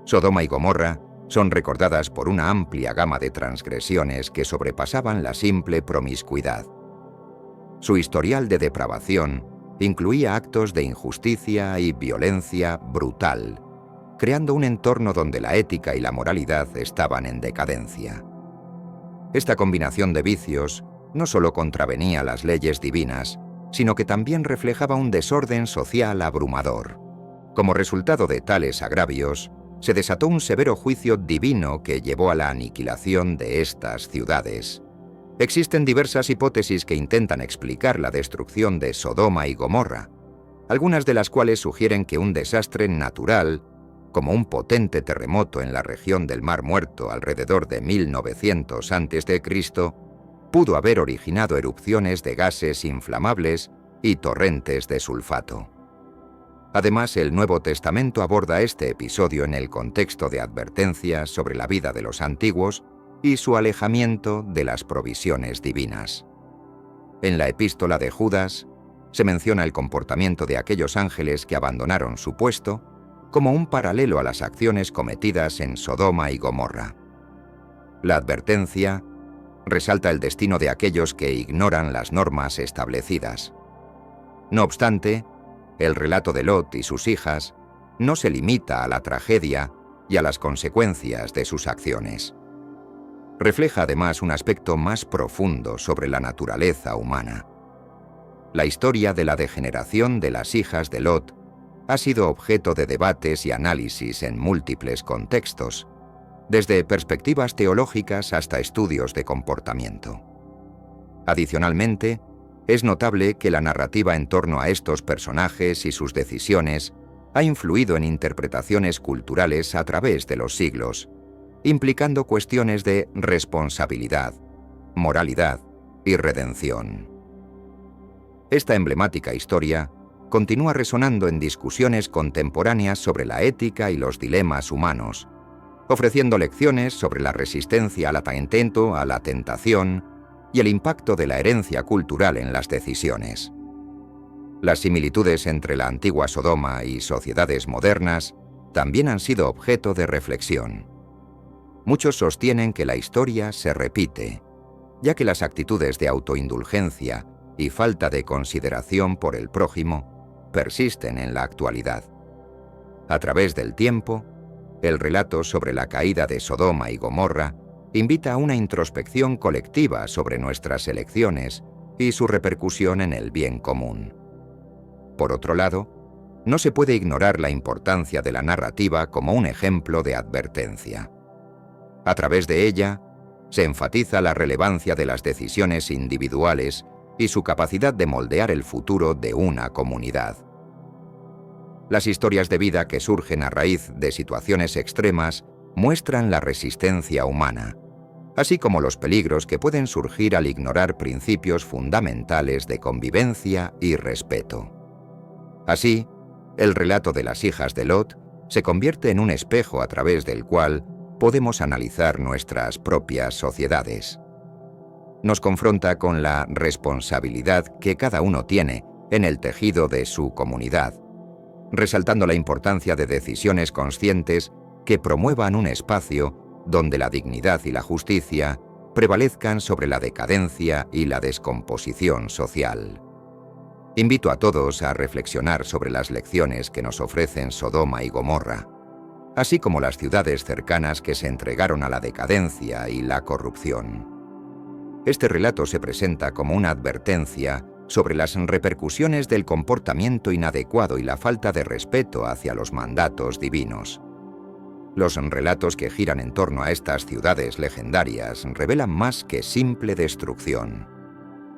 Sodoma y Gomorra son recordadas por una amplia gama de transgresiones que sobrepasaban la simple promiscuidad. Su historial de depravación incluía actos de injusticia y violencia brutal, creando un entorno donde la ética y la moralidad estaban en decadencia. Esta combinación de vicios no solo contravenía las leyes divinas, sino que también reflejaba un desorden social abrumador. Como resultado de tales agravios, se desató un severo juicio divino que llevó a la aniquilación de estas ciudades. Existen diversas hipótesis que intentan explicar la destrucción de Sodoma y Gomorra, algunas de las cuales sugieren que un desastre natural, como un potente terremoto en la región del Mar Muerto alrededor de 1900 a.C., pudo haber originado erupciones de gases inflamables y torrentes de sulfato. Además, el Nuevo Testamento aborda este episodio en el contexto de advertencias sobre la vida de los antiguos y su alejamiento de las provisiones divinas. En la epístola de Judas se menciona el comportamiento de aquellos ángeles que abandonaron su puesto como un paralelo a las acciones cometidas en Sodoma y Gomorra. La advertencia resalta el destino de aquellos que ignoran las normas establecidas. No obstante, el relato de Lot y sus hijas no se limita a la tragedia y a las consecuencias de sus acciones. Refleja además un aspecto más profundo sobre la naturaleza humana. La historia de la degeneración de las hijas de Lot ha sido objeto de debates y análisis en múltiples contextos, desde perspectivas teológicas hasta estudios de comportamiento. Adicionalmente, es notable que la narrativa en torno a estos personajes y sus decisiones ha influido en interpretaciones culturales a través de los siglos, implicando cuestiones de responsabilidad, moralidad y redención. Esta emblemática historia continúa resonando en discusiones contemporáneas sobre la ética y los dilemas humanos, ofreciendo lecciones sobre la resistencia al atentado, a la tentación y el impacto de la herencia cultural en las decisiones. Las similitudes entre la antigua Sodoma y sociedades modernas también han sido objeto de reflexión. Muchos sostienen que la historia se repite, ya que las actitudes de autoindulgencia y falta de consideración por el prójimo persisten en la actualidad. A través del tiempo, el relato sobre la caída de Sodoma y Gomorra invita a una introspección colectiva sobre nuestras elecciones y su repercusión en el bien común. Por otro lado, no se puede ignorar la importancia de la narrativa como un ejemplo de advertencia. A través de ella, se enfatiza la relevancia de las decisiones individuales y su capacidad de moldear el futuro de una comunidad. Las historias de vida que surgen a raíz de situaciones extremas muestran la resistencia humana, así como los peligros que pueden surgir al ignorar principios fundamentales de convivencia y respeto. Así, el relato de las hijas de Lot se convierte en un espejo a través del cual podemos analizar nuestras propias sociedades. Nos confronta con la responsabilidad que cada uno tiene en el tejido de su comunidad, resaltando la importancia de decisiones conscientes que promuevan un espacio donde la dignidad y la justicia prevalezcan sobre la decadencia y la descomposición social. Invito a todos a reflexionar sobre las lecciones que nos ofrecen Sodoma y Gomorra, así como las ciudades cercanas que se entregaron a la decadencia y la corrupción. Este relato se presenta como una advertencia sobre las repercusiones del comportamiento inadecuado y la falta de respeto hacia los mandatos divinos. Los relatos que giran en torno a estas ciudades legendarias revelan más que simple destrucción.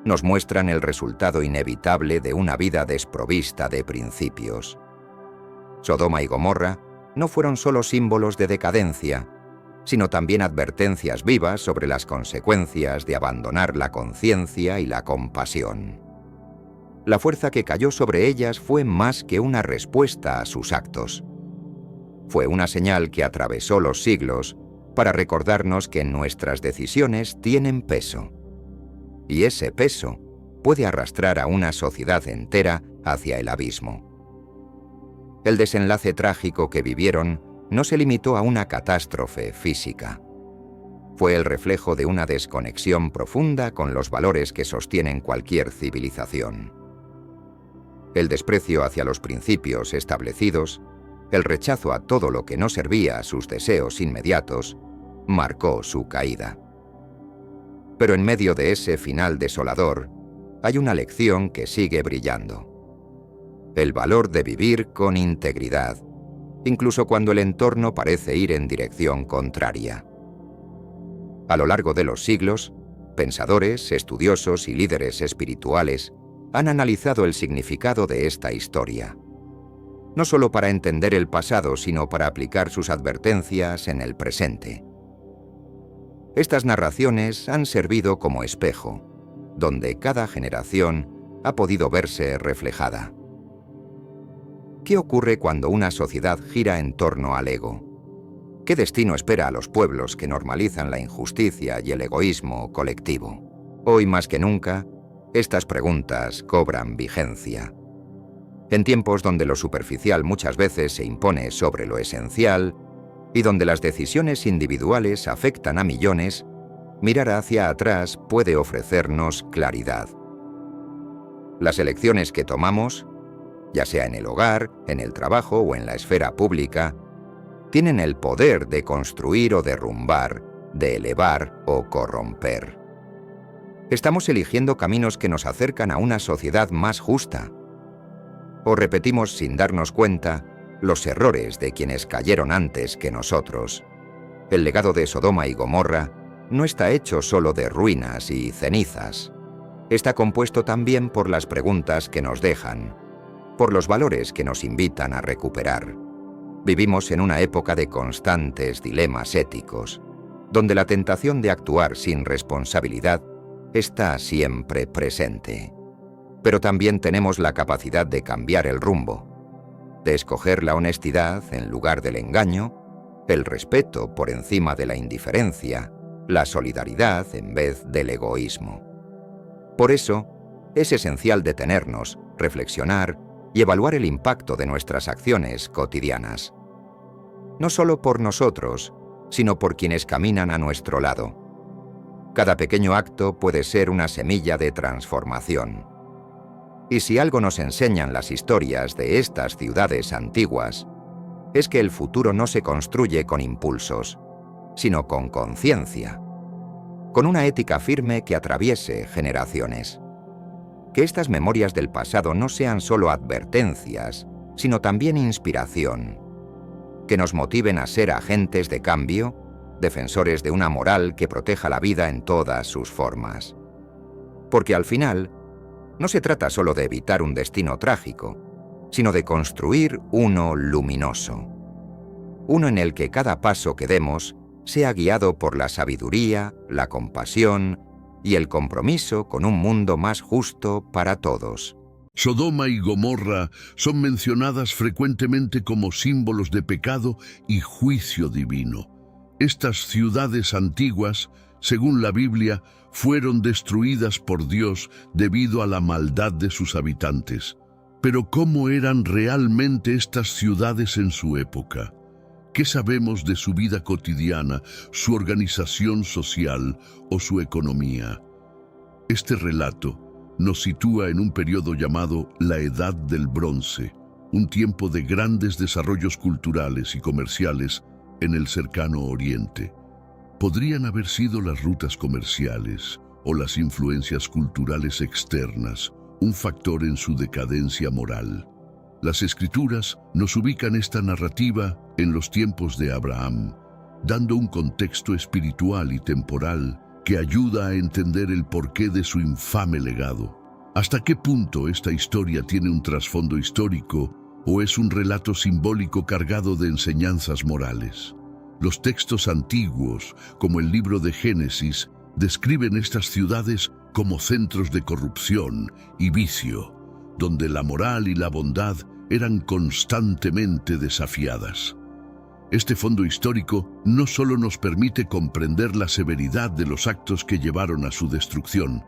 Nos muestran el resultado inevitable de una vida desprovista de principios. Sodoma y Gomorra no fueron solo símbolos de decadencia, sino también advertencias vivas sobre las consecuencias de abandonar la conciencia y la compasión. La fuerza que cayó sobre ellas fue más que una respuesta a sus actos. Fue una señal que atravesó los siglos para recordarnos que nuestras decisiones tienen peso. Y ese peso puede arrastrar a una sociedad entera hacia el abismo. El desenlace trágico que vivieron no se limitó a una catástrofe física. Fue el reflejo de una desconexión profunda con los valores que sostienen cualquier civilización. El desprecio hacia los principios establecidos, el rechazo a todo lo que no servía a sus deseos inmediatos, marcó su caída. Pero en medio de ese final desolador, hay una lección que sigue brillando. El valor de vivir con integridad, incluso cuando el entorno parece ir en dirección contraria. A lo largo de los siglos, pensadores, estudiosos y líderes espirituales han analizado el significado de esta historia, no solo para entender el pasado, sino para aplicar sus advertencias en el presente. Estas narraciones han servido como espejo, donde cada generación ha podido verse reflejada. ¿Qué ocurre cuando una sociedad gira en torno al ego? ¿Qué destino espera a los pueblos que normalizan la injusticia y el egoísmo colectivo? Hoy más que nunca, estas preguntas cobran vigencia. En tiempos donde lo superficial muchas veces se impone sobre lo esencial y donde las decisiones individuales afectan a millones, mirar hacia atrás puede ofrecernos claridad. Las elecciones que tomamos, ya sea en el hogar, en el trabajo o en la esfera pública, tienen el poder de construir o derrumbar, de elevar o corromper. ¿Estamos eligiendo caminos que nos acercan a una sociedad más justa? ¿O repetimos sin darnos cuenta los errores de quienes cayeron antes que nosotros? El legado de Sodoma y Gomorra no está hecho solo de ruinas y cenizas. Está compuesto también por las preguntas que nos dejan, por los valores que nos invitan a recuperar. Vivimos en una época de constantes dilemas éticos, donde la tentación de actuar sin responsabilidad está siempre presente. Pero también tenemos la capacidad de cambiar el rumbo, de escoger la honestidad en lugar del engaño, el respeto por encima de la indiferencia, la solidaridad en vez del egoísmo. Por eso, es esencial detenernos, reflexionar y evaluar el impacto de nuestras acciones cotidianas. No solo por nosotros, sino por quienes caminan a nuestro lado. Cada pequeño acto puede ser una semilla de transformación. Y si algo nos enseñan las historias de estas ciudades antiguas, es que el futuro no se construye con impulsos, sino con conciencia, con una ética firme que atraviese generaciones. Que estas memorias del pasado no sean solo advertencias, sino también inspiración, que nos motiven a ser agentes de cambio, defensores de una moral que proteja la vida en todas sus formas. Porque al final, no se trata solo de evitar un destino trágico, sino de construir uno luminoso. Uno en el que cada paso que demos sea guiado por la sabiduría, la compasión y el compromiso con un mundo más justo para todos. Sodoma y Gomorra son mencionadas frecuentemente como símbolos de pecado y juicio divino. Estas ciudades antiguas, según la Biblia, fueron destruidas por Dios debido a la maldad de sus habitantes. Pero ¿cómo eran realmente estas ciudades en su época? ¿Qué sabemos de su vida cotidiana, su organización social o su economía? Este relato nos sitúa en un periodo llamado la Edad del Bronce, un tiempo de grandes desarrollos culturales y comerciales en el cercano Oriente. Podrían haber sido las rutas comerciales o las influencias culturales externas un factor en su decadencia moral. Las Escrituras nos ubican esta narrativa en los tiempos de Abraham, dando un contexto espiritual y temporal que ayuda a entender el porqué de su infame legado. ¿Hasta qué punto esta historia tiene un trasfondo histórico o es un relato simbólico cargado de enseñanzas morales? Los textos antiguos, como el libro de Génesis, describen estas ciudades como centros de corrupción y vicio, donde la moral y la bondad eran constantemente desafiadas. Este fondo histórico no solo nos permite comprender la severidad de los actos que llevaron a su destrucción,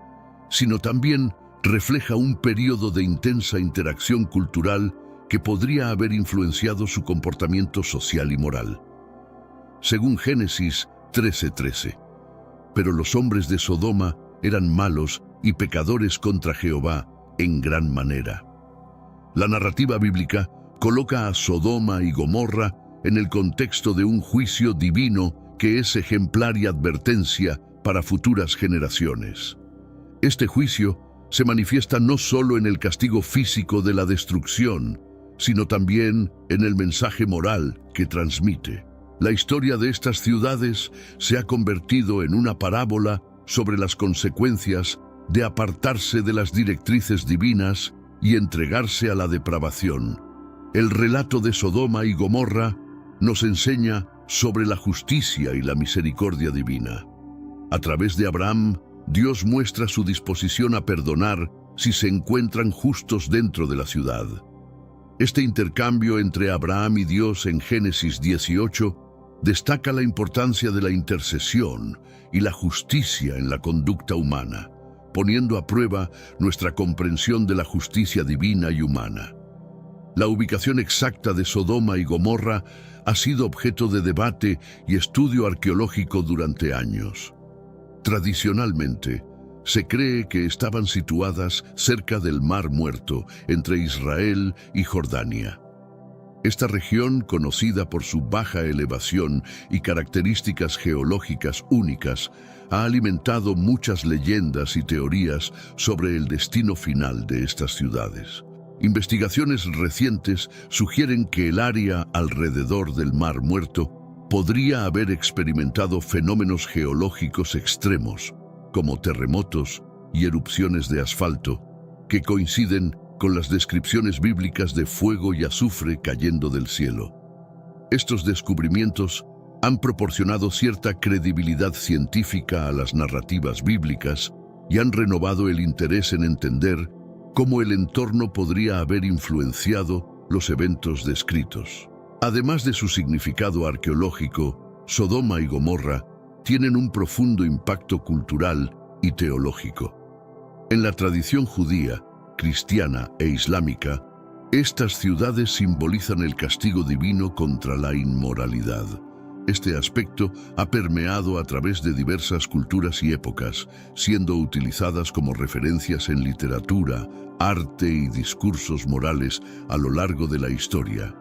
sino también refleja un periodo de intensa interacción cultural que podría haber influenciado su comportamiento social y moral. Según Génesis 13:13, pero los hombres de Sodoma eran malos y pecadores contra Jehová en gran manera. La narrativa bíblica coloca a Sodoma y Gomorra en el contexto de un juicio divino que es ejemplar y advertencia para futuras generaciones. Este juicio se manifiesta no solo en el castigo físico de la destrucción, sino también en el mensaje moral que transmite. La historia de estas ciudades se ha convertido en una parábola sobre las consecuencias de apartarse de las directrices divinas y entregarse a la depravación. El relato de Sodoma y Gomorra nos enseña sobre la justicia y la misericordia divina. A través de Abraham, Dios muestra su disposición a perdonar si se encuentran justos dentro de la ciudad. Este intercambio entre Abraham y Dios en Génesis 18 destaca la importancia de la intercesión y la justicia en la conducta humana, poniendo a prueba nuestra comprensión de la justicia divina y humana. La ubicación exacta de Sodoma y Gomorra ha sido objeto de debate y estudio arqueológico durante años. Tradicionalmente, se cree que estaban situadas cerca del Mar Muerto, entre Israel y Jordania. Esta región, conocida por su baja elevación y características geológicas únicas, ha alimentado muchas leyendas y teorías sobre el destino final de estas ciudades. Investigaciones recientes sugieren que el área alrededor del Mar Muerto podría haber experimentado fenómenos geológicos extremos, como terremotos y erupciones de asfalto, que coinciden con las descripciones bíblicas de fuego y azufre cayendo del cielo. Estos descubrimientos han proporcionado cierta credibilidad científica a las narrativas bíblicas y han renovado el interés en entender cómo el entorno podría haber influenciado los eventos descritos. Además de su significado arqueológico, Sodoma y Gomorra tienen un profundo impacto cultural y teológico. En la tradición judía, cristiana e islámica, estas ciudades simbolizan el castigo divino contra la inmoralidad. Este aspecto ha permeado a través de diversas culturas y épocas, siendo utilizadas como referencias en literatura, arte y discursos morales a lo largo de la historia.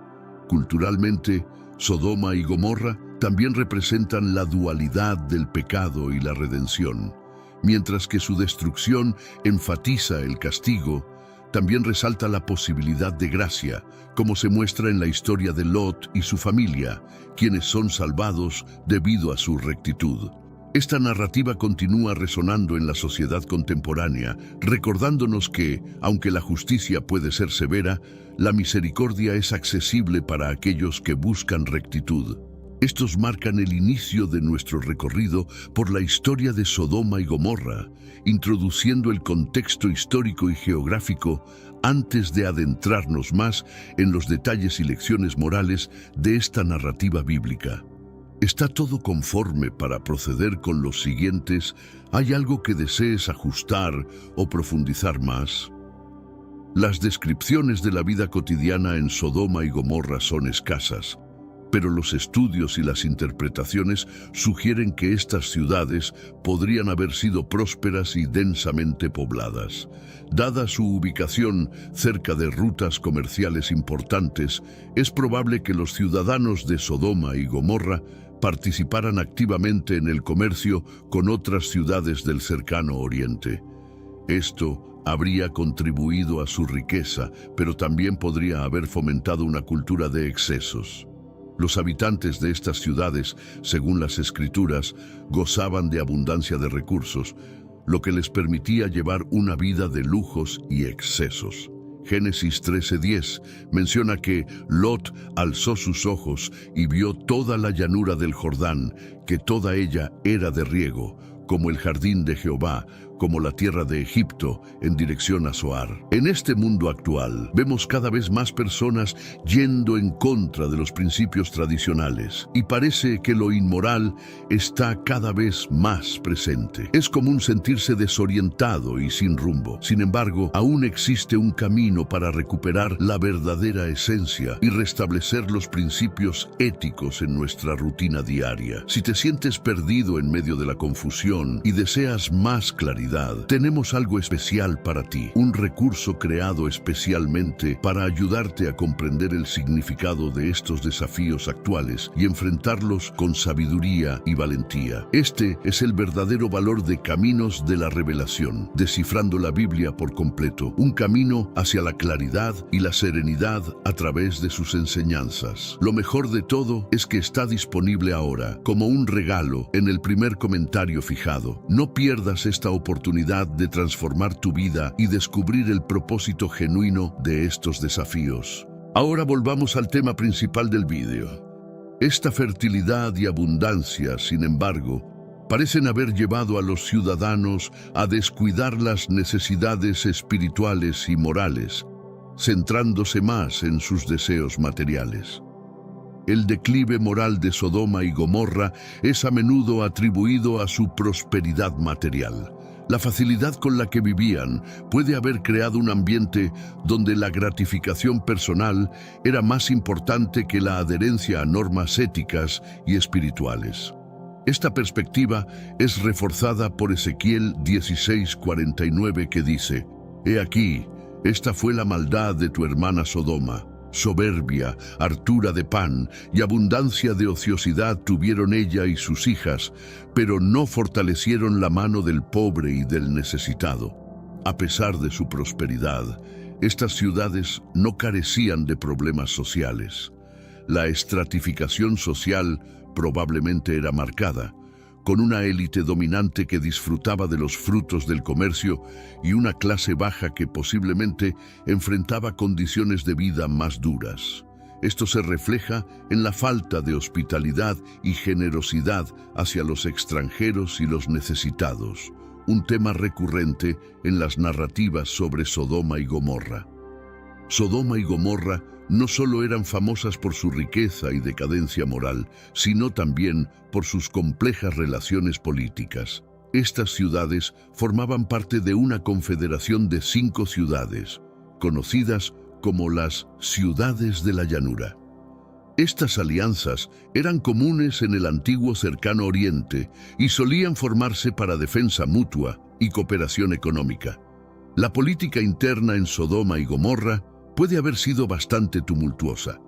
Culturalmente, Sodoma y Gomorra también representan la dualidad del pecado y la redención. Mientras que su destrucción enfatiza el castigo, también resalta la posibilidad de gracia, como se muestra en la historia de Lot y su familia, quienes son salvados debido a su rectitud. Esta narrativa continúa resonando en la sociedad contemporánea, recordándonos que, aunque la justicia puede ser severa, la misericordia es accesible para aquellos que buscan rectitud. Estos marcan el inicio de nuestro recorrido por la historia de Sodoma y Gomorra, introduciendo el contexto histórico y geográfico antes de adentrarnos más en los detalles y lecciones morales de esta narrativa bíblica. ¿Está todo conforme para proceder con los siguientes? ¿Hay algo que desees ajustar o profundizar más? Las descripciones de la vida cotidiana en Sodoma y Gomorra son escasas, pero los estudios y las interpretaciones sugieren que estas ciudades podrían haber sido prósperas y densamente pobladas. Dada su ubicación cerca de rutas comerciales importantes, es probable que los ciudadanos de Sodoma y Gomorra participaran activamente en el comercio con otras ciudades del cercano Oriente. Esto habría contribuido a su riqueza, pero también podría haber fomentado una cultura de excesos. Los habitantes de estas ciudades, según las Escrituras, gozaban de abundancia de recursos, lo que les permitía llevar una vida de lujos y excesos. Génesis 13:10 menciona que Lot alzó sus ojos y vio toda la llanura del Jordán, que toda ella era de riego, como el jardín de Jehová, como la tierra de Egipto, en dirección a Zoar. En este mundo actual, vemos cada vez más personas yendo en contra de los principios tradicionales, y parece que lo inmoral está cada vez más presente. Es común sentirse desorientado y sin rumbo. Sin embargo, aún existe un camino para recuperar la verdadera esencia y restablecer los principios éticos en nuestra rutina diaria. Si te sientes perdido en medio de la confusión y deseas más claridad, tenemos algo especial para ti, un recurso creado especialmente para ayudarte a comprender el significado de estos desafíos actuales y enfrentarlos con sabiduría y valentía. Este es el verdadero valor de Caminos de la Revelación, descifrando la Biblia por completo, un camino hacia la claridad y la serenidad a través de sus enseñanzas. Lo mejor de todo es que está disponible ahora, como un regalo, en el primer comentario fijado. No pierdas esta oportunidad de transformar tu vida y descubrir el propósito genuino de estos desafíos. Ahora volvamos al tema principal del vídeo. Esta fertilidad y abundancia, sin embargo, parecen haber llevado a los ciudadanos a descuidar las necesidades espirituales y morales, centrándose más en sus deseos materiales. El declive moral de Sodoma y Gomorra es a menudo atribuido a su prosperidad material. La facilidad con la que vivían puede haber creado un ambiente donde la gratificación personal era más importante que la adherencia a normas éticas y espirituales. Esta perspectiva es reforzada por Ezequiel 16:49, que dice: «He aquí, esta fue la maldad de tu hermana Sodoma. Soberbia, hartura de pan y abundancia de ociosidad tuvieron ella y sus hijas, pero no fortalecieron la mano del pobre y del necesitado». A pesar de su prosperidad, estas ciudades no carecían de problemas sociales. La estratificación social probablemente era marcada, con una élite dominante que disfrutaba de los frutos del comercio y una clase baja que posiblemente enfrentaba condiciones de vida más duras. Esto se refleja en la falta de hospitalidad y generosidad hacia los extranjeros y los necesitados, un tema recurrente en las narrativas sobre Sodoma y Gomorra. Sodoma y Gomorra no solo eran famosas por su riqueza y decadencia moral, sino también por sus complejas relaciones políticas. Estas ciudades formaban parte de una confederación de 5 ciudades, conocidas como las ciudades de la llanura. Estas alianzas eran comunes en el antiguo Cercano Oriente y solían formarse para defensa mutua y cooperación económica. La política interna en Sodoma y Gomorra puede haber sido bastante tumultuosa.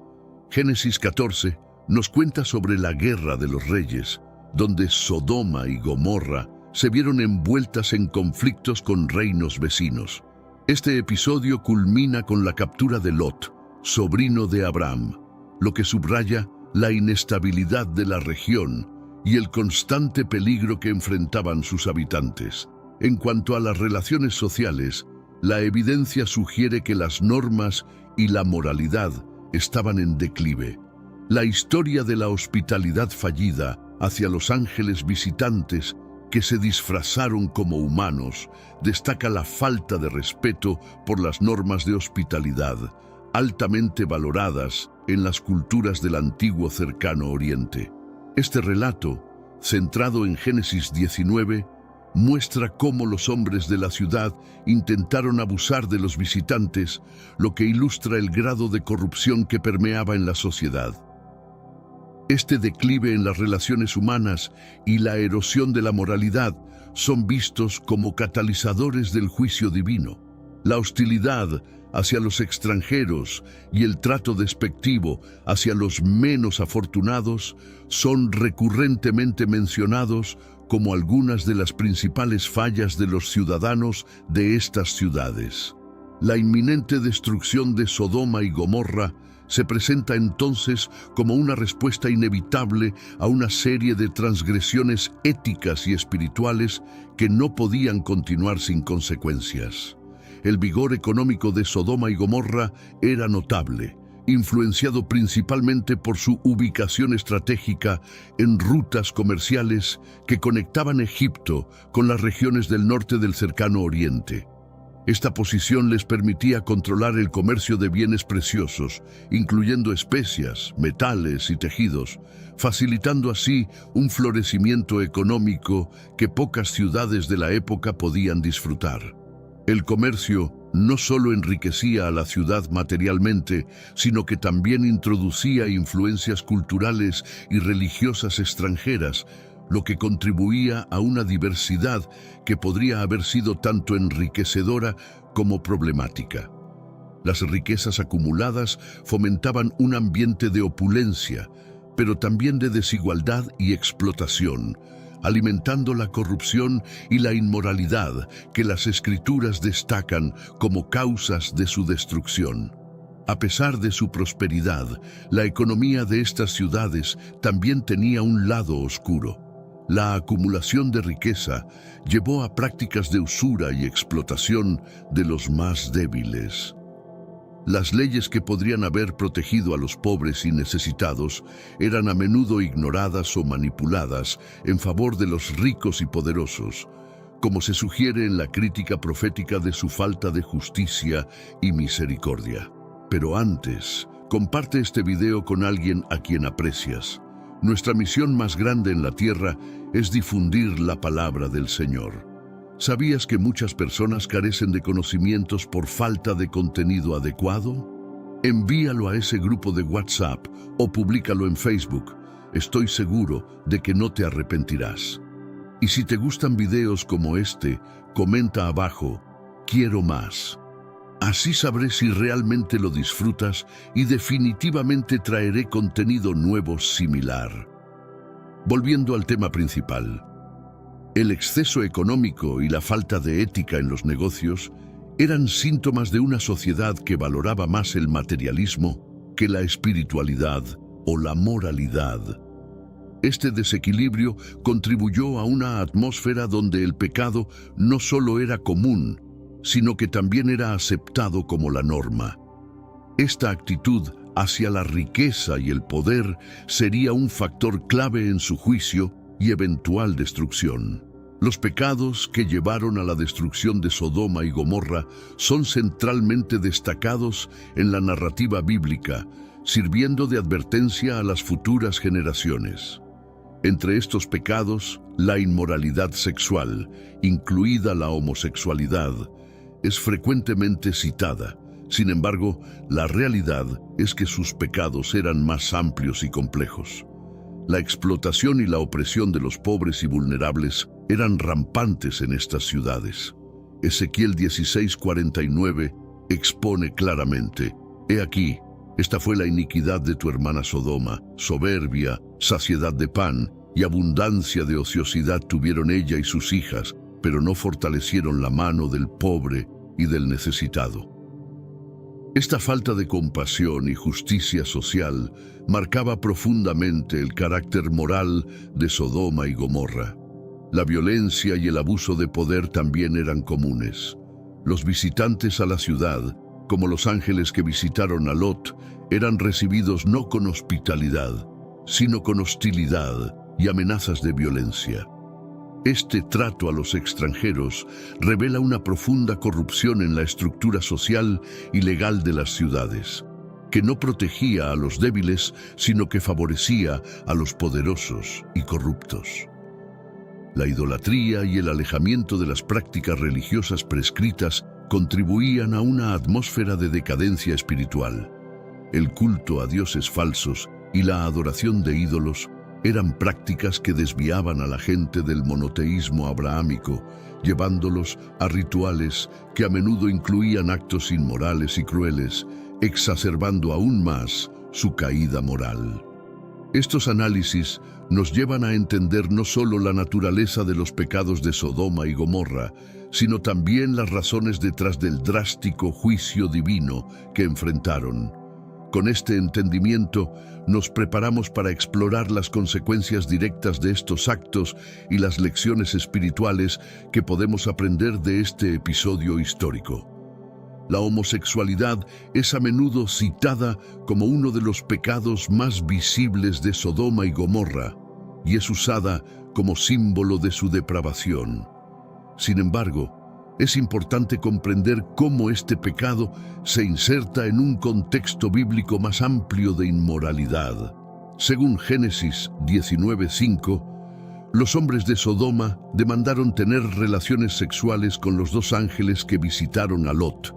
Génesis 14 nos cuenta sobre la guerra de los reyes, donde Sodoma y Gomorra se vieron envueltas en conflictos con reinos vecinos. Este episodio culmina con la captura de Lot, sobrino de Abraham, lo que subraya la inestabilidad de la región y el constante peligro que enfrentaban sus habitantes. En cuanto a las relaciones sociales, la evidencia sugiere que las normas y la moralidad estaban en declive. La historia de la hospitalidad fallida hacia los ángeles visitantes que se disfrazaron como humanos destaca la falta de respeto por las normas de hospitalidad, altamente valoradas en las culturas del antiguo Cercano Oriente. Este relato, centrado en Génesis 19, muestra cómo los hombres de la ciudad intentaron abusar de los visitantes, lo que ilustra el grado de corrupción que permeaba en la sociedad. Este declive en las relaciones humanas y la erosión de la moralidad son vistos como catalizadores del juicio divino. La hostilidad hacia los extranjeros y el trato despectivo hacia los menos afortunados son recurrentemente mencionados como algunas de las principales fallas de los ciudadanos de estas ciudades. La inminente destrucción de Sodoma y Gomorra se presenta entonces como una respuesta inevitable a una serie de transgresiones éticas y espirituales que no podían continuar sin consecuencias. El vigor económico de Sodoma y Gomorra era notable, influenciado principalmente por su ubicación estratégica en rutas comerciales que conectaban Egipto con las regiones del norte del Cercano Oriente. Esta posición les permitía controlar el comercio de bienes preciosos, incluyendo especias, metales y tejidos, facilitando así un florecimiento económico que pocas ciudades de la época podían disfrutar. El comercio no solo enriquecía a la ciudad materialmente, sino que también introducía influencias culturales y religiosas extranjeras, lo que contribuía a una diversidad que podría haber sido tanto enriquecedora como problemática. Las riquezas acumuladas fomentaban un ambiente de opulencia, pero también de desigualdad y explotación, alimentando la corrupción y la inmoralidad que las Escrituras destacan como causas de su destrucción. A pesar de su prosperidad, la economía de estas ciudades también tenía un lado oscuro. La acumulación de riqueza llevó a prácticas de usura y explotación de los más débiles. Las leyes que podrían haber protegido a los pobres y necesitados eran a menudo ignoradas o manipuladas en favor de los ricos y poderosos, como se sugiere en la crítica profética de su falta de justicia y misericordia. Pero antes, comparte este video con alguien a quien aprecias. Nuestra misión más grande en la tierra es difundir la palabra del Señor. ¿Sabías que muchas personas carecen de conocimientos por falta de contenido adecuado? Envíalo a ese grupo de WhatsApp o públicalo en Facebook. Estoy seguro de que no te arrepentirás. Y si te gustan videos como este, comenta abajo, quiero más. Así sabré si realmente lo disfrutas y definitivamente traeré contenido nuevo similar. Volviendo al tema principal, el exceso económico y la falta de ética en los negocios eran síntomas de una sociedad que valoraba más el materialismo que la espiritualidad o la moralidad. Este desequilibrio contribuyó a una atmósfera donde el pecado no solo era común, sino que también era aceptado como la norma. Esta actitud hacia la riqueza y el poder sería un factor clave en su juicio y eventual destrucción. Los pecados que llevaron a la destrucción de Sodoma y Gomorra son centralmente destacados en la narrativa bíblica, sirviendo de advertencia a las futuras generaciones. Entre estos pecados, la inmoralidad sexual, incluida la homosexualidad, es frecuentemente citada, Sin embargo, la realidad es que sus pecados eran más amplios y complejos. La explotación y la opresión de los pobres y vulnerables eran rampantes en estas ciudades. Ezequiel 16:49 expone claramente: «He aquí, esta fue la iniquidad de tu hermana Sodoma, soberbia, saciedad de pan y abundancia de ociosidad tuvieron ella y sus hijas, pero no fortalecieron la mano del pobre y del necesitado». Esta falta de compasión y justicia social marcaba profundamente el carácter moral de Sodoma y Gomorra. La violencia y el abuso de poder también eran comunes. Los visitantes a la ciudad, como los ángeles que visitaron a Lot, eran recibidos no con hospitalidad, sino con hostilidad y amenazas de violencia. Este trato a los extranjeros revela una profunda corrupción en la estructura social y legal de las ciudades, que no protegía a los débiles, sino que favorecía a los poderosos y corruptos. La idolatría y el alejamiento de las prácticas religiosas prescritas contribuían a una atmósfera de decadencia espiritual. El culto a dioses falsos y la adoración de ídolos eran prácticas que desviaban a la gente del monoteísmo abrahámico, llevándolos a rituales que a menudo incluían actos inmorales y crueles, exacerbando aún más su caída moral. Estos análisis nos llevan a entender no solo la naturaleza de los pecados de Sodoma y Gomorra, sino también las razones detrás del drástico juicio divino que enfrentaron. Con este entendimiento, nos preparamos para explorar las consecuencias directas de estos actos y las lecciones espirituales que podemos aprender de este episodio histórico. La homosexualidad es a menudo citada como uno de los pecados más visibles de Sodoma y Gomorra, y es usada como símbolo de su depravación. Sin embargo, es importante comprender cómo este pecado se inserta en un contexto bíblico más amplio de inmoralidad. Según Génesis 19:5, los hombres de Sodoma demandaron tener relaciones sexuales con los dos ángeles que visitaron a Lot,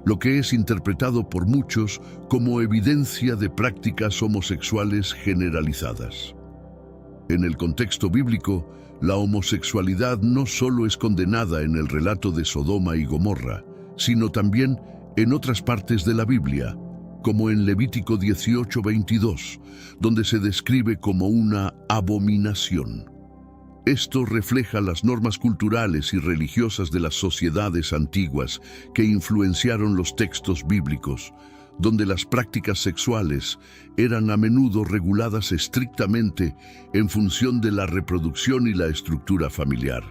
lo que es interpretado por muchos como evidencia de prácticas homosexuales generalizadas. En el contexto bíblico, la homosexualidad no solo es condenada en el relato de Sodoma y Gomorra, sino también en otras partes de la Biblia, como en Levítico 18:22, donde se describe como una abominación. Esto refleja las normas culturales y religiosas de las sociedades antiguas que influenciaron los textos bíblicos, donde las prácticas sexuales eran a menudo reguladas estrictamente en función de la reproducción y la estructura familiar.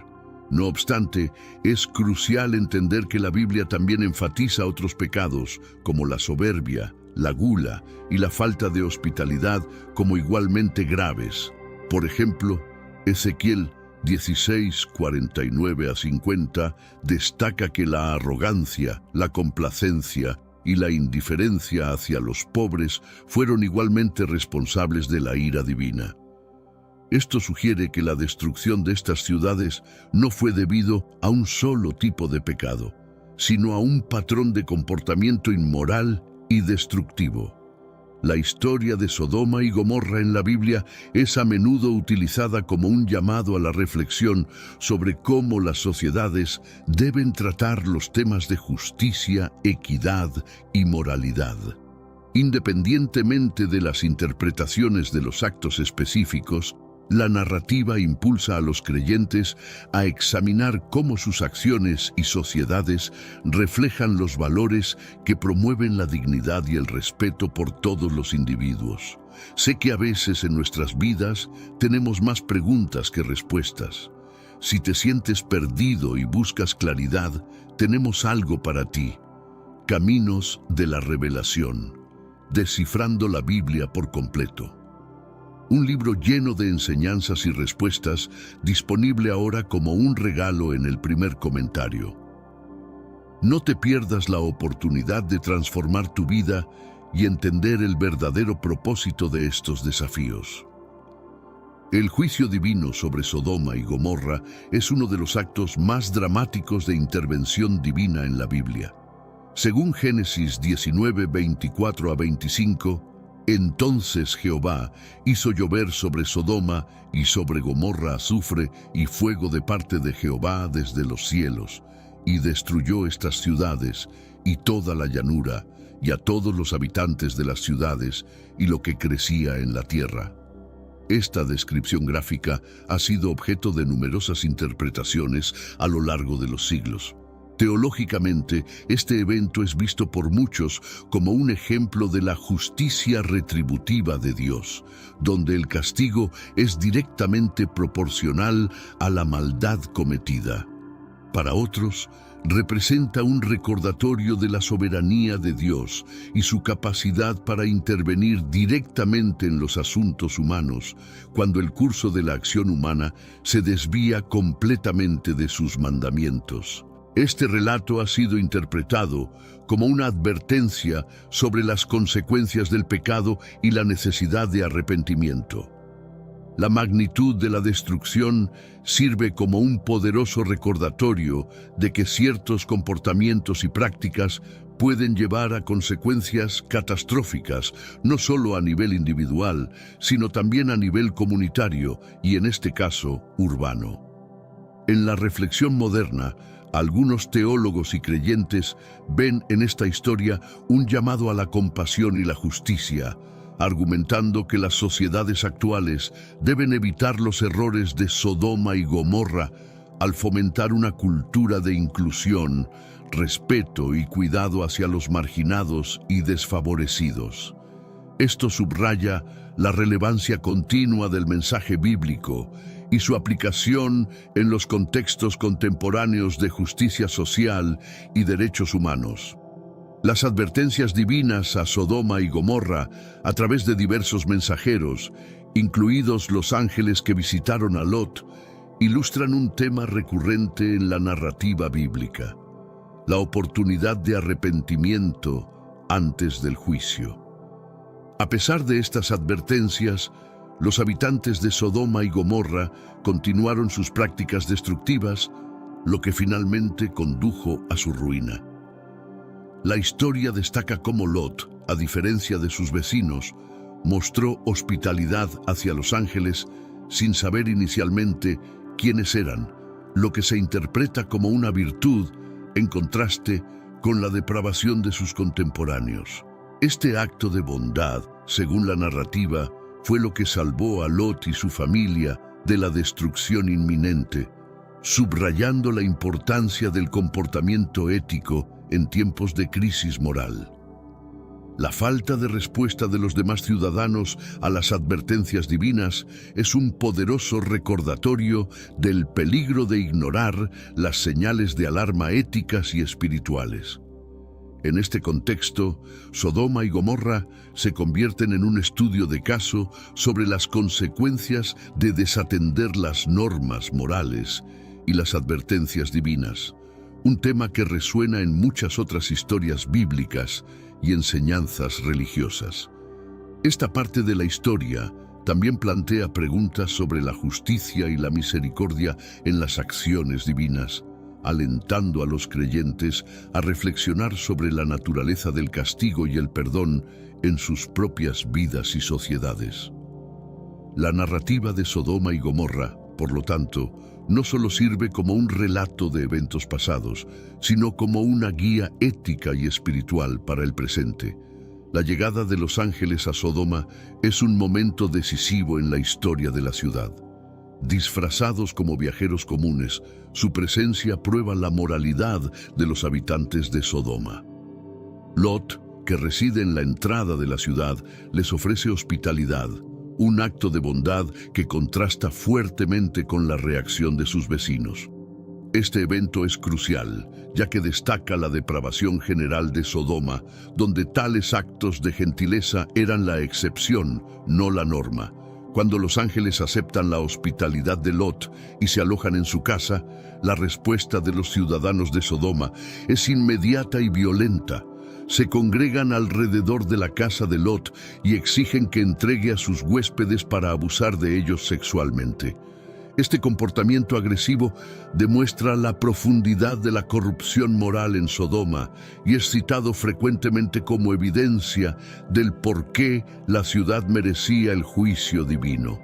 No obstante, es crucial entender que la Biblia también enfatiza otros pecados, como la soberbia, la gula y la falta de hospitalidad, como igualmente graves. Por ejemplo, Ezequiel 16:49-50 destaca que la arrogancia, la complacencia y la indiferencia hacia los pobres fueron igualmente responsables de la ira divina. Esto sugiere que la destrucción de estas ciudades no fue debido a un solo tipo de pecado, sino a un patrón de comportamiento inmoral y destructivo. La historia de Sodoma y Gomorra en la Biblia es a menudo utilizada como un llamado a la reflexión sobre cómo las sociedades deben tratar los temas de justicia, equidad y moralidad. Independientemente de las interpretaciones de los actos específicos, la narrativa impulsa a los creyentes a examinar cómo sus acciones y sociedades reflejan los valores que promueven la dignidad y el respeto por todos los individuos. Sé que a veces en nuestras vidas tenemos más preguntas que respuestas. Si te sientes perdido y buscas claridad, tenemos algo para ti. Caminos de la Revelación. Descifrando la Biblia por completo. Un libro lleno de enseñanzas y respuestas, disponible ahora como un regalo en el primer comentario. No te pierdas la oportunidad de transformar tu vida y entender el verdadero propósito de estos desafíos. El juicio divino sobre Sodoma y Gomorra es uno de los actos más dramáticos de intervención divina en la Biblia. Según Génesis 19, 24 a 25, entonces Jehová hizo llover sobre Sodoma y sobre Gomorra azufre y fuego de parte de Jehová desde los cielos, y destruyó estas ciudades y toda la llanura, y a todos los habitantes de las ciudades y lo que crecía en la tierra. Esta descripción gráfica ha sido objeto de numerosas interpretaciones a lo largo de los siglos. Teológicamente, este evento es visto por muchos como un ejemplo de la justicia retributiva de Dios, donde el castigo es directamente proporcional a la maldad cometida. Para otros, representa un recordatorio de la soberanía de Dios y su capacidad para intervenir directamente en los asuntos humanos, cuando el curso de la acción humana se desvía completamente de sus mandamientos. Este relato ha sido interpretado como una advertencia sobre las consecuencias del pecado y la necesidad de arrepentimiento. La magnitud de la destrucción sirve como un poderoso recordatorio de que ciertos comportamientos y prácticas pueden llevar a consecuencias catastróficas, no solo a nivel individual, sino también a nivel comunitario y, en este caso, urbano. En la reflexión moderna, algunos teólogos y creyentes ven en esta historia un llamado a la compasión y la justicia, argumentando que las sociedades actuales deben evitar los errores de Sodoma y Gomorra al fomentar una cultura de inclusión, respeto y cuidado hacia los marginados y desfavorecidos. Esto subraya la relevancia continua del mensaje bíblico y su aplicación en los contextos contemporáneos de justicia social y derechos humanos. Las advertencias divinas a Sodoma y Gomorra a través de diversos mensajeros, incluidos los ángeles que visitaron a Lot, ilustran un tema recurrente en la narrativa bíblica: la oportunidad de arrepentimiento antes del juicio. A pesar de estas advertencias, los habitantes de Sodoma y Gomorra continuaron sus prácticas destructivas, lo que finalmente condujo a su ruina. La historia destaca cómo Lot, a diferencia de sus vecinos, mostró hospitalidad hacia los ángeles sin saber inicialmente quiénes eran, lo que se interpreta como una virtud en contraste con la depravación de sus contemporáneos. Este acto de bondad, según la narrativa, fue lo que salvó a Lot y su familia de la destrucción inminente, subrayando la importancia del comportamiento ético en tiempos de crisis moral. La falta de respuesta de los demás ciudadanos a las advertencias divinas es un poderoso recordatorio del peligro de ignorar las señales de alarma éticas y espirituales. En este contexto, Sodoma y Gomorra se convierten en un estudio de caso sobre las consecuencias de desatender las normas morales y las advertencias divinas, un tema que resuena en muchas otras historias bíblicas y enseñanzas religiosas. Esta parte de la historia también plantea preguntas sobre la justicia y la misericordia en las acciones divinas, alentando a los creyentes a reflexionar sobre la naturaleza del castigo y el perdón en sus propias vidas y sociedades. La narrativa de Sodoma y Gomorra, por lo tanto, no solo sirve como un relato de eventos pasados, sino como una guía ética y espiritual para el presente. La llegada de los ángeles a Sodoma es un momento decisivo en la historia de la ciudad. Disfrazados como viajeros comunes, su presencia prueba la moralidad de los habitantes de Sodoma. Lot, que reside en la entrada de la ciudad, les ofrece hospitalidad, un acto de bondad que contrasta fuertemente con la reacción de sus vecinos. Este evento es crucial, ya que destaca la depravación general de Sodoma, donde tales actos de gentileza eran la excepción, no la norma. Cuando los ángeles aceptan la hospitalidad de Lot y se alojan en su casa, la respuesta de los ciudadanos de Sodoma es inmediata y violenta. Se congregan alrededor de la casa de Lot y exigen que entregue a sus huéspedes para abusar de ellos sexualmente. Este comportamiento agresivo demuestra la profundidad de la corrupción moral en Sodoma y es citado frecuentemente como evidencia del por qué la ciudad merecía el juicio divino.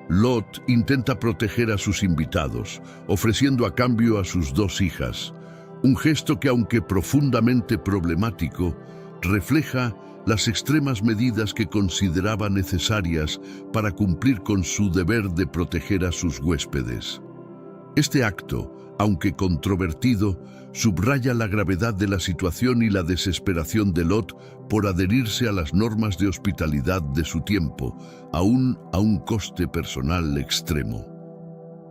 Lot intenta proteger a sus invitados, ofreciendo a cambio a sus 2 hijas, un gesto que, aunque profundamente problemático, refleja las extremas medidas que consideraba necesarias para cumplir con su deber de proteger a sus huéspedes. Este acto, aunque controvertido, subraya la gravedad de la situación y la desesperación de Lot por adherirse a las normas de hospitalidad de su tiempo, aún a un coste personal extremo.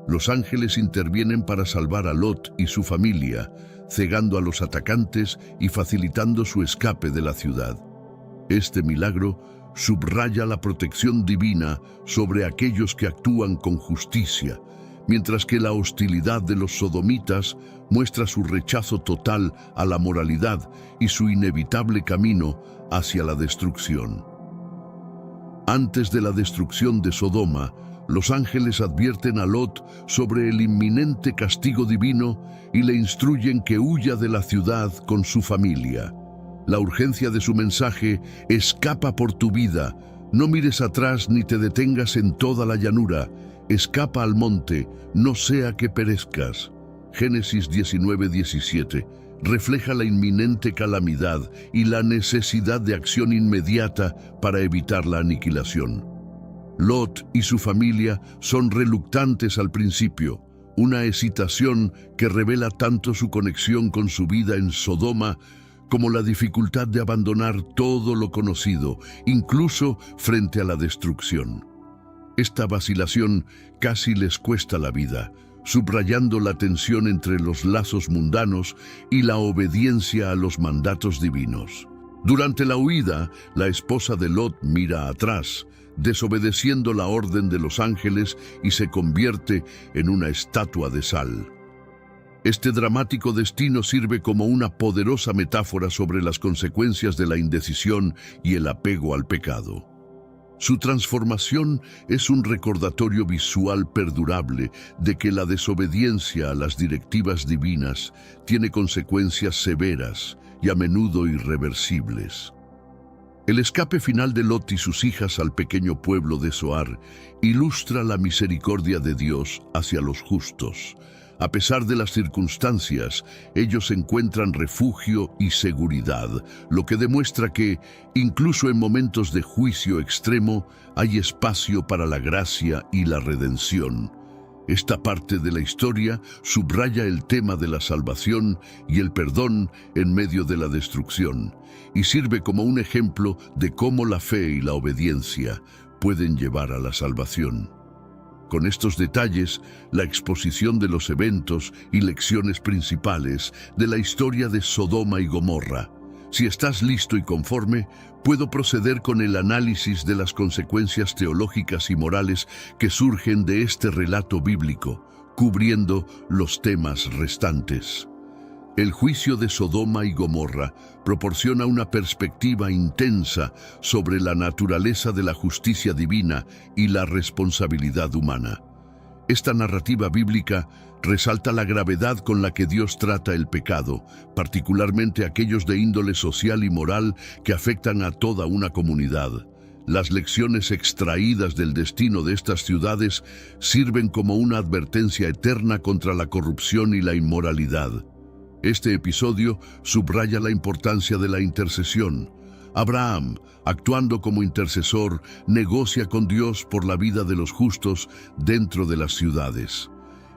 Los ángeles intervienen para salvar a Lot y su familia, cegando a los atacantes y facilitando su escape de la ciudad. Este milagro subraya la protección divina sobre aquellos que actúan con justicia, mientras que la hostilidad de los sodomitas muestra su rechazo total a la moralidad y su inevitable camino hacia la destrucción. Antes de la destrucción de Sodoma, los ángeles advierten a Lot sobre el inminente castigo divino y le instruyen que huya de la ciudad con su familia. La urgencia de su mensaje: escapa por tu vida, no mires atrás ni te detengas en toda la llanura, escapa al monte, no sea que perezcas. Génesis 19:17 refleja la inminente calamidad y la necesidad de acción inmediata para evitar la aniquilación. Lot y su familia son reluctantes al principio, una hesitación que revela tanto su conexión con su vida en Sodoma como la dificultad de abandonar todo lo conocido, incluso frente a la destrucción. Esta vacilación casi les cuesta la vida, subrayando la tensión entre los lazos mundanos y la obediencia a los mandatos divinos. Durante la huida, la esposa de Lot mira atrás, desobedeciendo la orden de los ángeles, y se convierte en una estatua de sal. Este dramático destino sirve como una poderosa metáfora sobre las consecuencias de la indecisión y el apego al pecado. Su transformación es un recordatorio visual perdurable de que la desobediencia a las directivas divinas tiene consecuencias severas y a menudo irreversibles. El escape final de Lot y sus hijas al pequeño pueblo de Zoar ilustra la misericordia de Dios hacia los justos. A pesar de las circunstancias, ellos encuentran refugio y seguridad, lo que demuestra que, incluso en momentos de juicio extremo, hay espacio para la gracia y la redención. Esta parte de la historia subraya el tema de la salvación y el perdón en medio de la destrucción, y sirve como un ejemplo de cómo la fe y la obediencia pueden llevar a la salvación. Con estos detalles, la exposición de los eventos y lecciones principales de la historia de Sodoma y Gomorra. Si estás listo y conforme, puedo proceder con el análisis de las consecuencias teológicas y morales que surgen de este relato bíblico, cubriendo los temas restantes. El juicio de Sodoma y Gomorra proporciona una perspectiva intensa sobre la naturaleza de la justicia divina y la responsabilidad humana. Esta narrativa bíblica resalta la gravedad con la que Dios trata el pecado, particularmente aquellos de índole social y moral que afectan a toda una comunidad. Las lecciones extraídas del destino de estas ciudades sirven como una advertencia eterna contra la corrupción y la inmoralidad. Este episodio subraya la importancia de la intercesión. Abraham, actuando como intercesor, negocia con Dios por la vida de los justos dentro de las ciudades.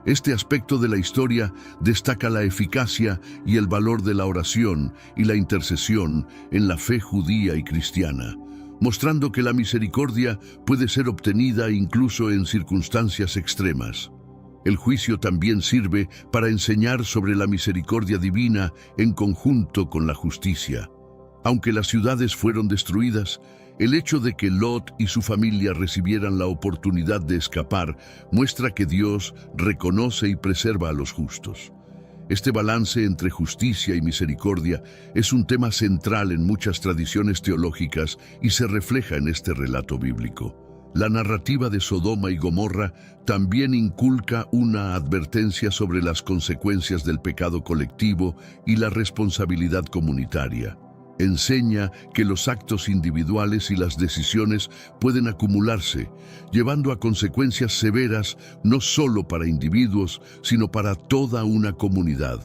Este aspecto de la historia destaca la eficacia y el valor de la oración y la intercesión en la fe judía y cristiana, mostrando que la misericordia puede ser obtenida incluso en circunstancias extremas. El juicio también sirve para enseñar sobre la misericordia divina en conjunto con la justicia. Aunque las ciudades fueron destruidas, el hecho de que Lot y su familia recibieran la oportunidad de escapar muestra que Dios reconoce y preserva a los justos. Este balance entre justicia y misericordia es un tema central en muchas tradiciones teológicas y se refleja en este relato bíblico. La narrativa de Sodoma y Gomorra también inculca una advertencia sobre las consecuencias del pecado colectivo y la responsabilidad comunitaria. Enseña que los actos individuales y las decisiones pueden acumularse, llevando a consecuencias severas no solo para individuos, sino para toda una comunidad.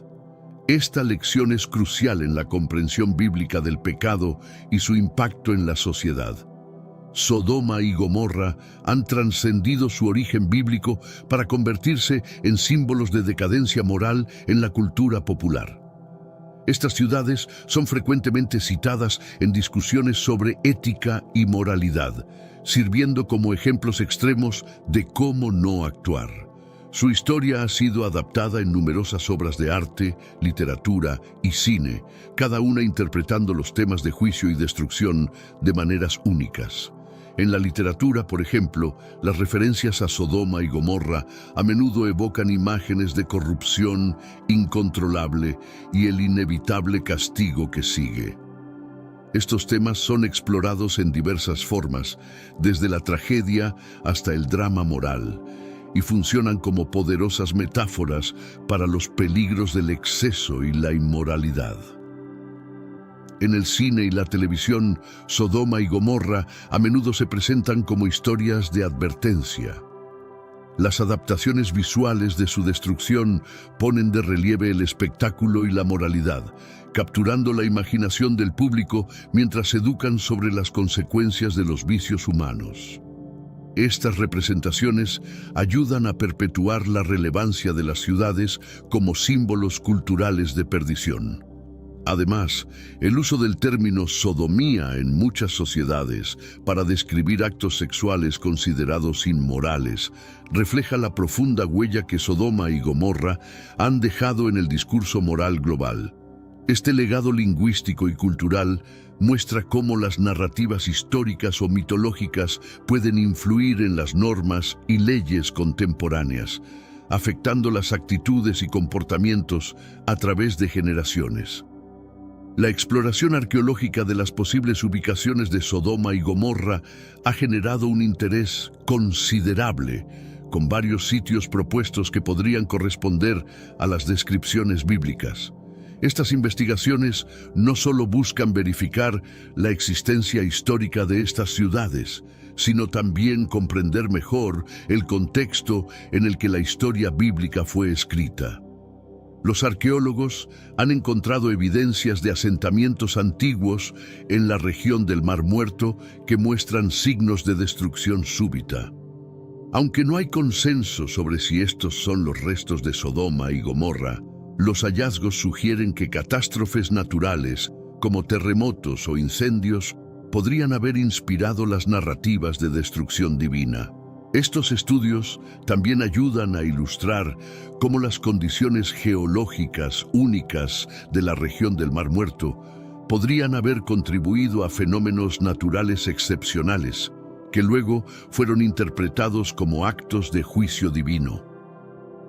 Esta lección es crucial en la comprensión bíblica del pecado y su impacto en la sociedad. Sodoma y Gomorra han trascendido su origen bíblico para convertirse en símbolos de decadencia moral en la cultura popular. Estas ciudades son frecuentemente citadas en discusiones sobre ética y moralidad, sirviendo como ejemplos extremos de cómo no actuar. Su historia ha sido adaptada en numerosas obras de arte, literatura y cine, cada una interpretando los temas de juicio y destrucción de maneras únicas. En la literatura, por ejemplo, las referencias a Sodoma y Gomorra a menudo evocan imágenes de corrupción incontrolable y el inevitable castigo que sigue. Estos temas son explorados en diversas formas, desde la tragedia hasta el drama moral, y funcionan como poderosas metáforas para los peligros del exceso y la inmoralidad. En el cine y la televisión, Sodoma y Gomorra a menudo se presentan como historias de advertencia. Las adaptaciones visuales de su destrucción ponen de relieve el espectáculo y la moralidad, capturando la imaginación del público mientras educan sobre las consecuencias de los vicios humanos. Estas representaciones ayudan a perpetuar la relevancia de las ciudades como símbolos culturales de perdición. Además, el uso del término sodomía en muchas sociedades para describir actos sexuales considerados inmorales refleja la profunda huella que Sodoma y Gomorra han dejado en el discurso moral global. Este legado lingüístico y cultural muestra cómo las narrativas históricas o mitológicas pueden influir en las normas y leyes contemporáneas, afectando las actitudes y comportamientos a través de generaciones. La exploración arqueológica de las posibles ubicaciones de Sodoma y Gomorra ha generado un interés considerable, con varios sitios propuestos que podrían corresponder a las descripciones bíblicas. Estas investigaciones no solo buscan verificar la existencia histórica de estas ciudades, sino también comprender mejor el contexto en el que la historia bíblica fue escrita. Los arqueólogos han encontrado evidencias de asentamientos antiguos en la región del Mar Muerto que muestran signos de destrucción súbita. Aunque no hay consenso sobre si estos son los restos de Sodoma y Gomorra, los hallazgos sugieren que catástrofes naturales, como terremotos o incendios, podrían haber inspirado las narrativas de destrucción divina. Estos estudios también ayudan a ilustrar cómo las condiciones geológicas únicas de la región del Mar Muerto podrían haber contribuido a fenómenos naturales excepcionales, que luego fueron interpretados como actos de juicio divino.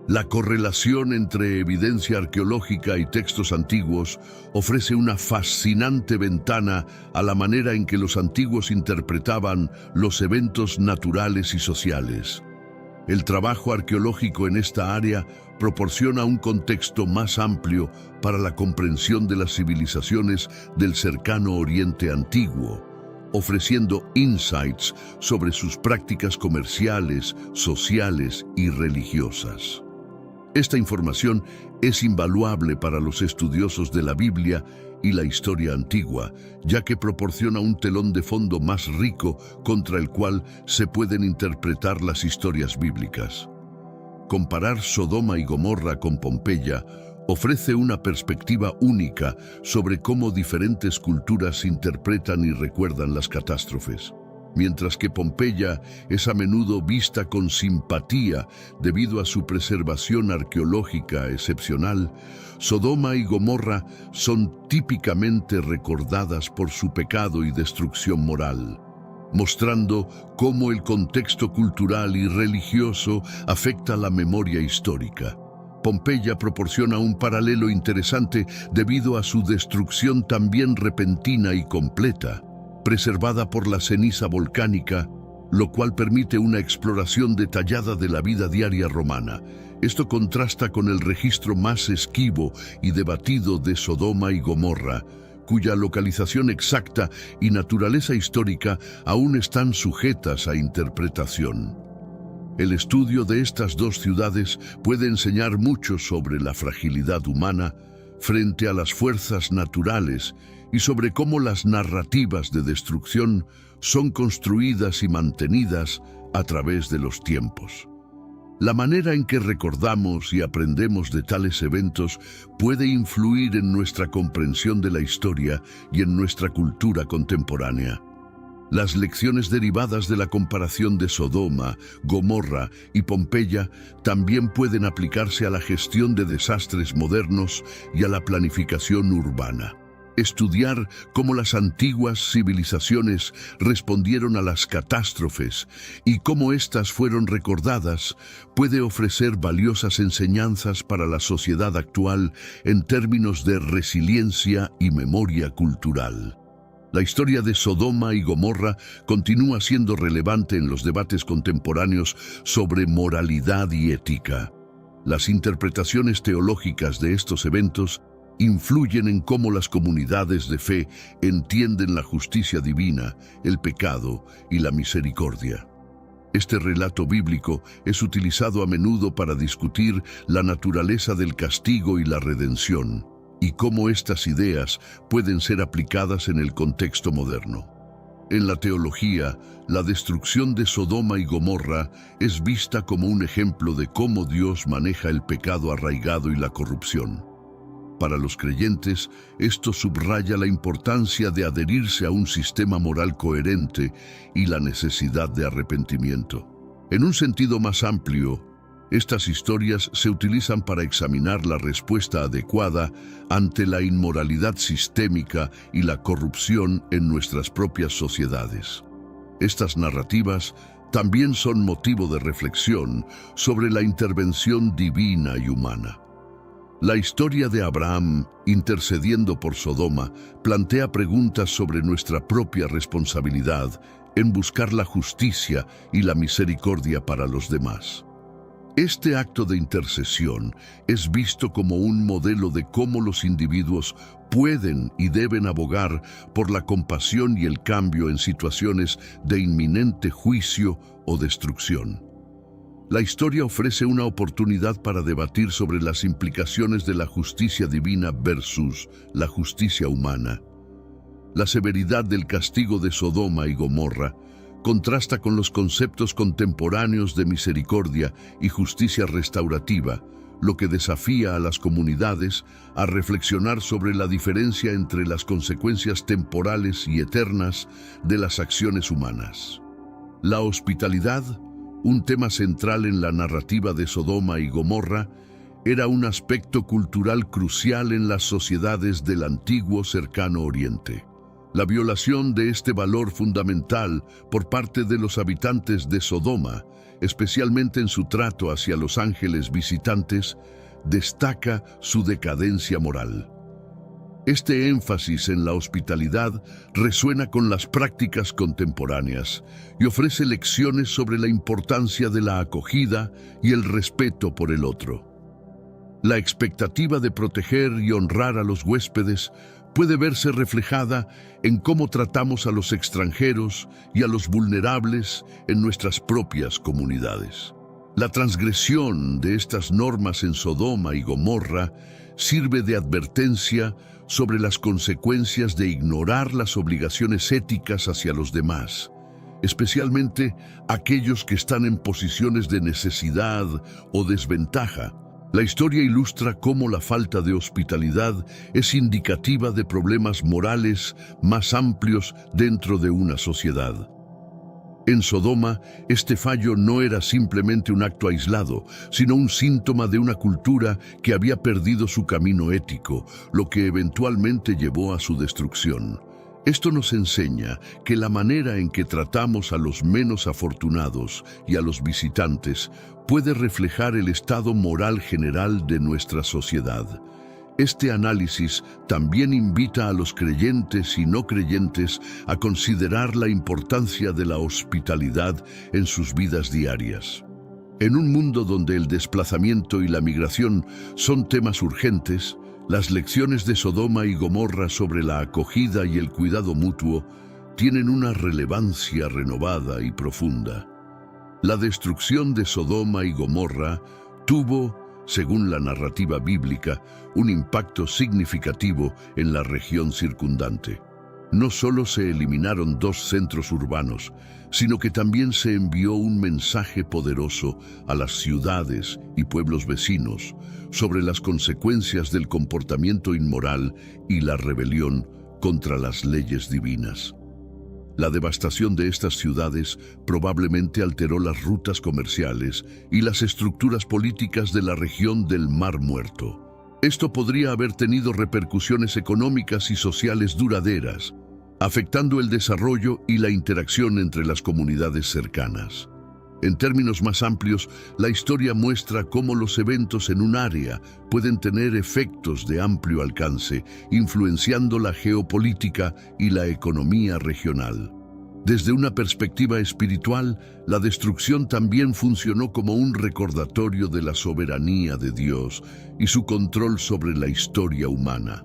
La correlación entre evidencia arqueológica y textos antiguos ofrece una fascinante ventana a la manera en que los antiguos interpretaban los eventos naturales y sociales. El trabajo arqueológico en esta área proporciona un contexto más amplio para la comprensión de las civilizaciones del cercano Oriente Antiguo, ofreciendo insights sobre sus prácticas comerciales, sociales y religiosas. Esta información es invaluable para los estudiosos de la Biblia y la historia antigua, ya que proporciona un telón de fondo más rico contra el cual se pueden interpretar las historias bíblicas. Comparar Sodoma y Gomorra con Pompeya ofrece una perspectiva única sobre cómo diferentes culturas interpretan y recuerdan las catástrofes. Mientras que Pompeya es a menudo vista con simpatía debido a su preservación arqueológica excepcional, Sodoma y Gomorra son típicamente recordadas por su pecado y destrucción moral, mostrando cómo el contexto cultural y religioso afecta la memoria histórica. Pompeya proporciona un paralelo interesante debido a su destrucción también repentina y completa. Preservada por la ceniza volcánica, lo cual permite una exploración detallada de la vida diaria romana. Esto contrasta con el registro más esquivo y debatido de Sodoma y Gomorra, cuya localización exacta y naturaleza histórica aún están sujetas a interpretación. El estudio de estas dos ciudades puede enseñar mucho sobre la fragilidad humana frente a las fuerzas naturales y sobre cómo las narrativas de destrucción son construidas y mantenidas a través de los tiempos. La manera en que recordamos y aprendemos de tales eventos puede influir en nuestra comprensión de la historia y en nuestra cultura contemporánea. Las lecciones derivadas de la comparación de Sodoma, Gomorra y Pompeya también pueden aplicarse a la gestión de desastres modernos y a la planificación urbana. Estudiar cómo las antiguas civilizaciones respondieron a las catástrofes y cómo éstas fueron recordadas puede ofrecer valiosas enseñanzas para la sociedad actual en términos de resiliencia y memoria cultural. La historia de Sodoma y Gomorra continúa siendo relevante en los debates contemporáneos sobre moralidad y ética. Las interpretaciones teológicas de estos eventos influyen en cómo las comunidades de fe entienden la justicia divina, el pecado y la misericordia. Este relato bíblico es utilizado a menudo para discutir la naturaleza del castigo y la redención, y cómo estas ideas pueden ser aplicadas en el contexto moderno. En la teología, la destrucción de Sodoma y Gomorra es vista como un ejemplo de cómo Dios maneja el pecado arraigado y la corrupción. Para los creyentes, esto subraya la importancia de adherirse a un sistema moral coherente y la necesidad de arrepentimiento. En un sentido más amplio, estas historias se utilizan para examinar la respuesta adecuada ante la inmoralidad sistémica y la corrupción en nuestras propias sociedades. Estas narrativas también son motivo de reflexión sobre la intervención divina y humana. La historia de Abraham, intercediendo por Sodoma, plantea preguntas sobre nuestra propia responsabilidad en buscar la justicia y la misericordia para los demás. Este acto de intercesión es visto como un modelo de cómo los individuos pueden y deben abogar por la compasión y el cambio en situaciones de inminente juicio o destrucción. La historia ofrece una oportunidad para debatir sobre las implicaciones de la justicia divina versus la justicia humana. La severidad del castigo de Sodoma y Gomorra contrasta con los conceptos contemporáneos de misericordia y justicia restaurativa, lo que desafía a las comunidades a reflexionar sobre la diferencia entre las consecuencias temporales y eternas de las acciones humanas. La hospitalidad, un tema central en la narrativa de Sodoma y Gomorra, era un aspecto cultural crucial en las sociedades del antiguo Cercano Oriente. La violación de este valor fundamental por parte de los habitantes de Sodoma, especialmente en su trato hacia los ángeles visitantes, destaca su decadencia moral. Este énfasis en la hospitalidad resuena con las prácticas contemporáneas y ofrece lecciones sobre la importancia de la acogida y el respeto por el otro. La expectativa de proteger y honrar a los huéspedes puede verse reflejada en cómo tratamos a los extranjeros y a los vulnerables en nuestras propias comunidades. La transgresión de estas normas en Sodoma y Gomorra sirve de advertencia sobre las consecuencias de ignorar las obligaciones éticas hacia los demás, especialmente aquellos que están en posiciones de necesidad o desventaja. La historia ilustra cómo la falta de hospitalidad es indicativa de problemas morales más amplios dentro de una sociedad. En Sodoma, este fallo no era simplemente un acto aislado, sino un síntoma de una cultura que había perdido su camino ético, lo que eventualmente llevó a su destrucción. Esto nos enseña que la manera en que tratamos a los menos afortunados y a los visitantes puede reflejar el estado moral general de nuestra sociedad. Este análisis también invita a los creyentes y no creyentes a considerar la importancia de la hospitalidad en sus vidas diarias. En un mundo donde el desplazamiento y la migración son temas urgentes, las lecciones de Sodoma y Gomorra sobre la acogida y el cuidado mutuo tienen una relevancia renovada y profunda. La destrucción de Sodoma y Gomorra tuvo, según la narrativa bíblica, un impacto significativo en la región circundante. No solo se eliminaron dos centros urbanos, sino que también se envió un mensaje poderoso a las ciudades y pueblos vecinos sobre las consecuencias del comportamiento inmoral y la rebelión contra las leyes divinas. La devastación de estas ciudades probablemente alteró las rutas comerciales y las estructuras políticas de la región del Mar Muerto. Esto podría haber tenido repercusiones económicas y sociales duraderas, afectando el desarrollo y la interacción entre las comunidades cercanas. En términos más amplios, la historia muestra cómo los eventos en un área pueden tener efectos de amplio alcance, influenciando la geopolítica y la economía regional. Desde una perspectiva espiritual, la destrucción también funcionó como un recordatorio de la soberanía de Dios y su control sobre la historia humana.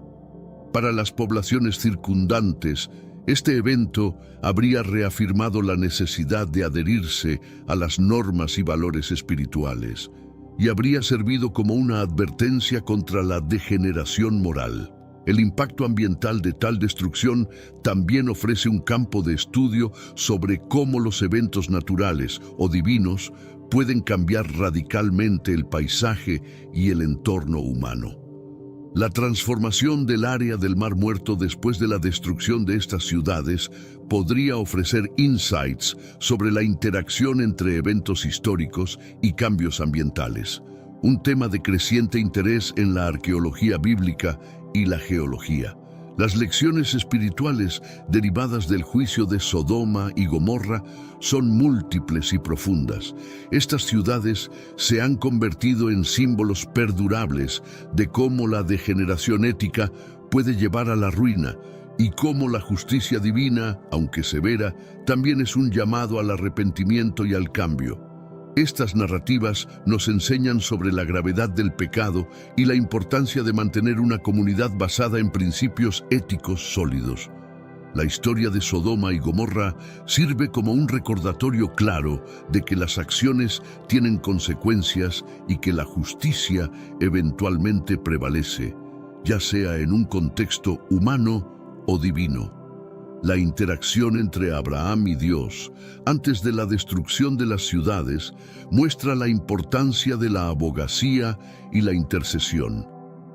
Para las poblaciones circundantes, este evento habría reafirmado la necesidad de adherirse a las normas y valores espirituales, y habría servido como una advertencia contra la degeneración moral. El impacto ambiental de tal destrucción también ofrece un campo de estudio sobre cómo los eventos naturales o divinos pueden cambiar radicalmente el paisaje y el entorno humano. La transformación del área del Mar Muerto después de la destrucción de estas ciudades podría ofrecer insights sobre la interacción entre eventos históricos y cambios ambientales, un tema de creciente interés en la arqueología bíblica y la geología. Las lecciones espirituales derivadas del juicio de Sodoma y Gomorra son múltiples y profundas. Estas ciudades se han convertido en símbolos perdurables de cómo la degeneración ética puede llevar a la ruina y cómo la justicia divina, aunque severa, también es un llamado al arrepentimiento y al cambio. Estas narrativas nos enseñan sobre la gravedad del pecado y la importancia de mantener una comunidad basada en principios éticos sólidos. La historia de Sodoma y Gomorra sirve como un recordatorio claro de que las acciones tienen consecuencias y que la justicia eventualmente prevalece, ya sea en un contexto humano o divino. La interacción entre Abraham y Dios antes de la destrucción de las ciudades muestra la importancia de la abogacía y la intercesión.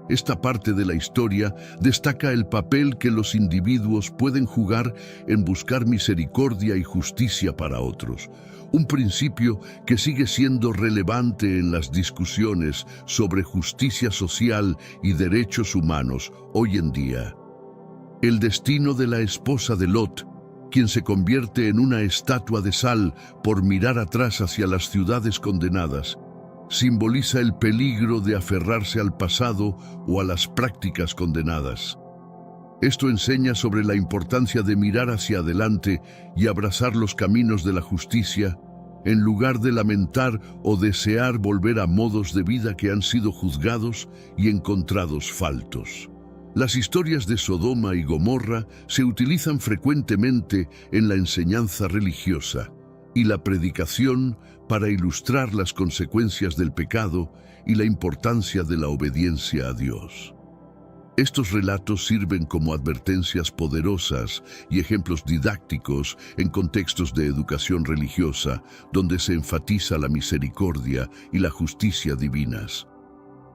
Esta parte de la historia destaca el papel que los individuos pueden jugar en buscar misericordia y justicia para otros, un principio que sigue siendo relevante en las discusiones sobre justicia social y derechos humanos hoy en día. El destino de la esposa de Lot, quien se convierte en una estatua de sal por mirar atrás hacia las ciudades condenadas, simboliza el peligro de aferrarse al pasado o a las prácticas condenadas. Esto enseña sobre la importancia de mirar hacia adelante y abrazar los caminos de la justicia, en lugar de lamentar o desear volver a modos de vida que han sido juzgados y encontrados faltos. Las historias de Sodoma y Gomorra se utilizan frecuentemente en la enseñanza religiosa y la predicación para ilustrar las consecuencias del pecado y la importancia de la obediencia a Dios. Estos relatos sirven como advertencias poderosas y ejemplos didácticos en contextos de educación religiosa, donde se enfatiza la misericordia y la justicia divinas.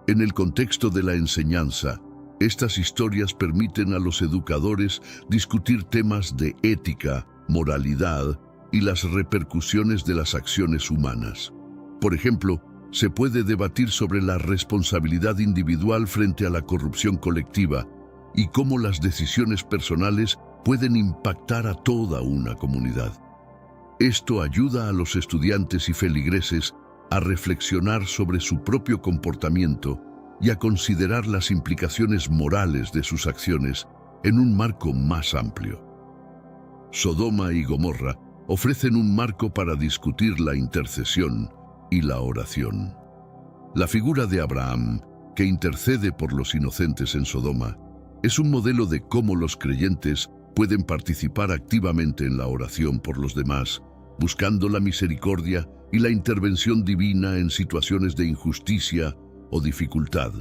En el contexto de la enseñanza, estas historias permiten a los educadores discutir temas de ética, moralidad y las repercusiones de las acciones humanas. Por ejemplo, se puede debatir sobre la responsabilidad individual frente a la corrupción colectiva y cómo las decisiones personales pueden impactar a toda una comunidad. Esto ayuda a los estudiantes y feligreses a reflexionar sobre su propio comportamiento y a considerar las implicaciones morales de sus acciones en un marco más amplio. Sodoma y Gomorra ofrecen un marco para discutir la intercesión y la oración. La figura de Abraham, que intercede por los inocentes en Sodoma, es un modelo de cómo los creyentes pueden participar activamente en la oración por los demás, buscando la misericordia y la intervención divina en situaciones de injusticia o dificultad.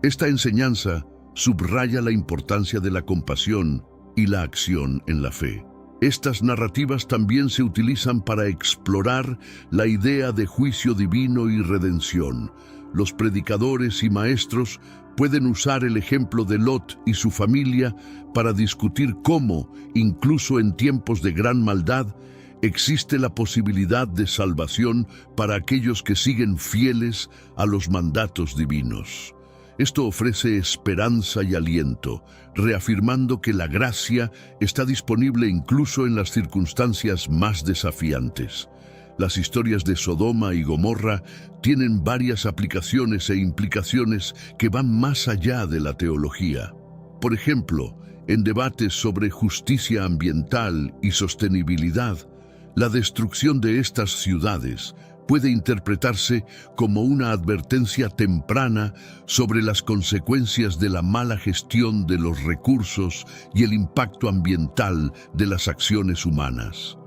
Esta enseñanza subraya la importancia de la compasión y la acción en la fe. Estas narrativas también se utilizan para explorar la idea de juicio divino y redención. Los predicadores y maestros pueden usar el ejemplo de Lot y su familia para discutir cómo, incluso en tiempos de gran maldad, existe la posibilidad de salvación para aquellos que siguen fieles a los mandatos divinos. Esto ofrece esperanza y aliento, reafirmando que la gracia está disponible incluso en las circunstancias más desafiantes. Las historias de Sodoma y Gomorra tienen varias aplicaciones e implicaciones que van más allá de la teología. Por ejemplo, en debates sobre justicia ambiental y sostenibilidad, la destrucción de estas ciudades puede interpretarse como una advertencia temprana sobre las consecuencias de la mala gestión de los recursos y el impacto ambiental de las acciones humanas.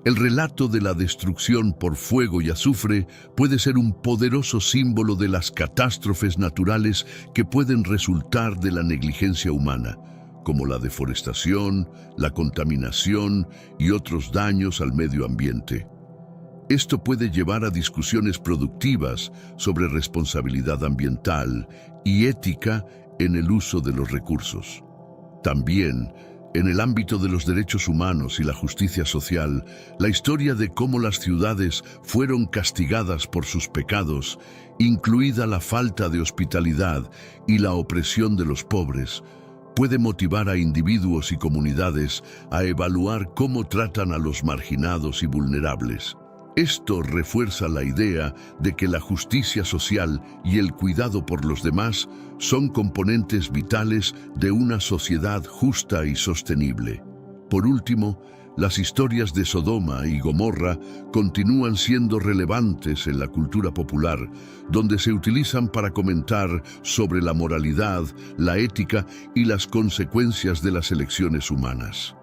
El relato de la destrucción por fuego y azufre puede ser un poderoso símbolo de las catástrofes naturales que pueden resultar de la negligencia humana, como la deforestación, la contaminación y otros daños al medio ambiente. Esto puede llevar a discusiones productivas sobre responsabilidad ambiental y ética en el uso de los recursos. También, en el ámbito de los derechos humanos y la justicia social, la historia de cómo las ciudades fueron castigadas por sus pecados, incluida la falta de hospitalidad y la opresión de los pobres, puede motivar a individuos y comunidades a evaluar cómo tratan a los marginados y vulnerables. Esto refuerza la idea de que la justicia social y el cuidado por los demás son componentes vitales de una sociedad justa y sostenible. Por último, las historias de Sodoma y Gomorra continúan siendo relevantes en la cultura popular, donde se utilizan para comentar sobre la moralidad, la ética y las consecuencias de las elecciones humanas.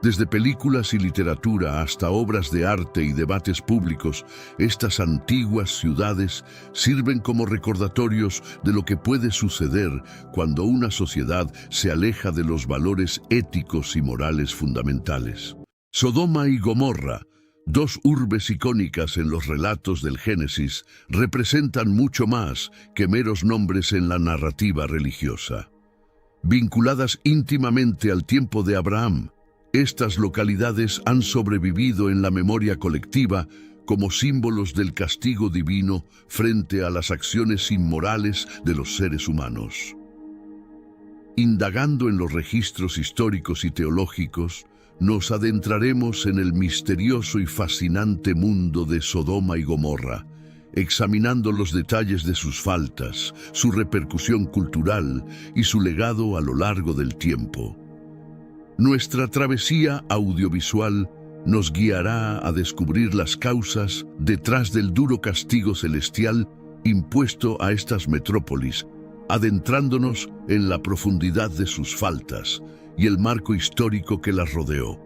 Desde películas y literatura hasta obras de arte y debates públicos, estas antiguas ciudades sirven como recordatorios de lo que puede suceder cuando una sociedad se aleja de los valores éticos y morales fundamentales. Sodoma y Gomorra, dos urbes icónicas en los relatos del Génesis, representan mucho más que meros nombres en la narrativa religiosa. Vinculadas íntimamente al tiempo de Abraham, estas localidades han sobrevivido en la memoria colectiva como símbolos del castigo divino frente a las acciones inmorales de los seres humanos. Indagando en los registros históricos y teológicos, nos adentraremos en el misterioso y fascinante mundo de Sodoma y Gomorra, examinando los detalles de sus faltas, su repercusión cultural y su legado a lo largo del tiempo. Nuestra travesía audiovisual nos guiará a descubrir las causas detrás del duro castigo celestial impuesto a estas metrópolis, adentrándonos en la profundidad de sus faltas y el marco histórico que las rodeó.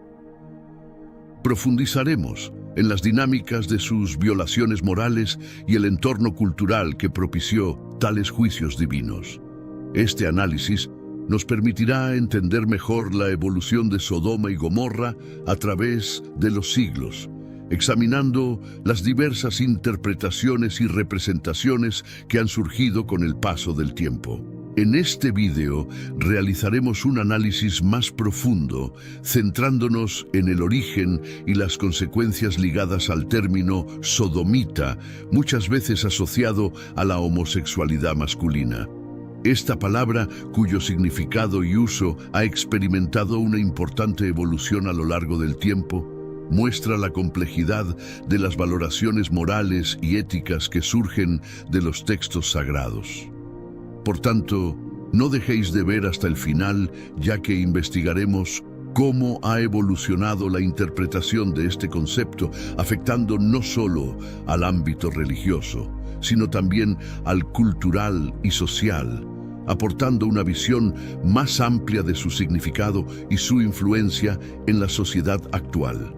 Profundizaremos en las dinámicas de sus violaciones morales y el entorno cultural que propició tales juicios divinos. Este análisis nos permitirá entender mejor la evolución de Sodoma y Gomorra a través de los siglos, examinando las diversas interpretaciones y representaciones que han surgido con el paso del tiempo. En este video realizaremos un análisis más profundo, centrándonos en el origen y las consecuencias ligadas al término sodomita, muchas veces asociado a la homosexualidad masculina. Esta palabra, cuyo significado y uso ha experimentado una importante evolución a lo largo del tiempo, muestra la complejidad de las valoraciones morales y éticas que surgen de los textos sagrados. Por tanto, no dejéis de ver hasta el final, ya que investigaremos cómo ha evolucionado la interpretación de este concepto, afectando no solo al ámbito religioso, sino también al cultural y social, aportando una visión más amplia de su significado y su influencia en la sociedad actual.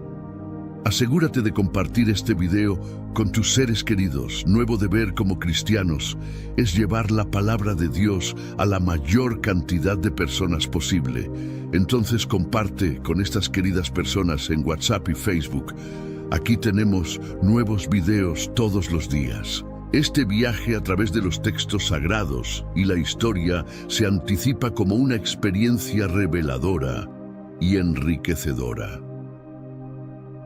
Asegúrate de compartir este video con tus seres queridos. Nuevo deber como cristianos es llevar la palabra de Dios a la mayor cantidad de personas posible. Entonces comparte con estas queridas personas en WhatsApp y Facebook. Aquí tenemos nuevos videos todos los días. Este viaje a través de los textos sagrados y la historia se anticipa como una experiencia reveladora y enriquecedora.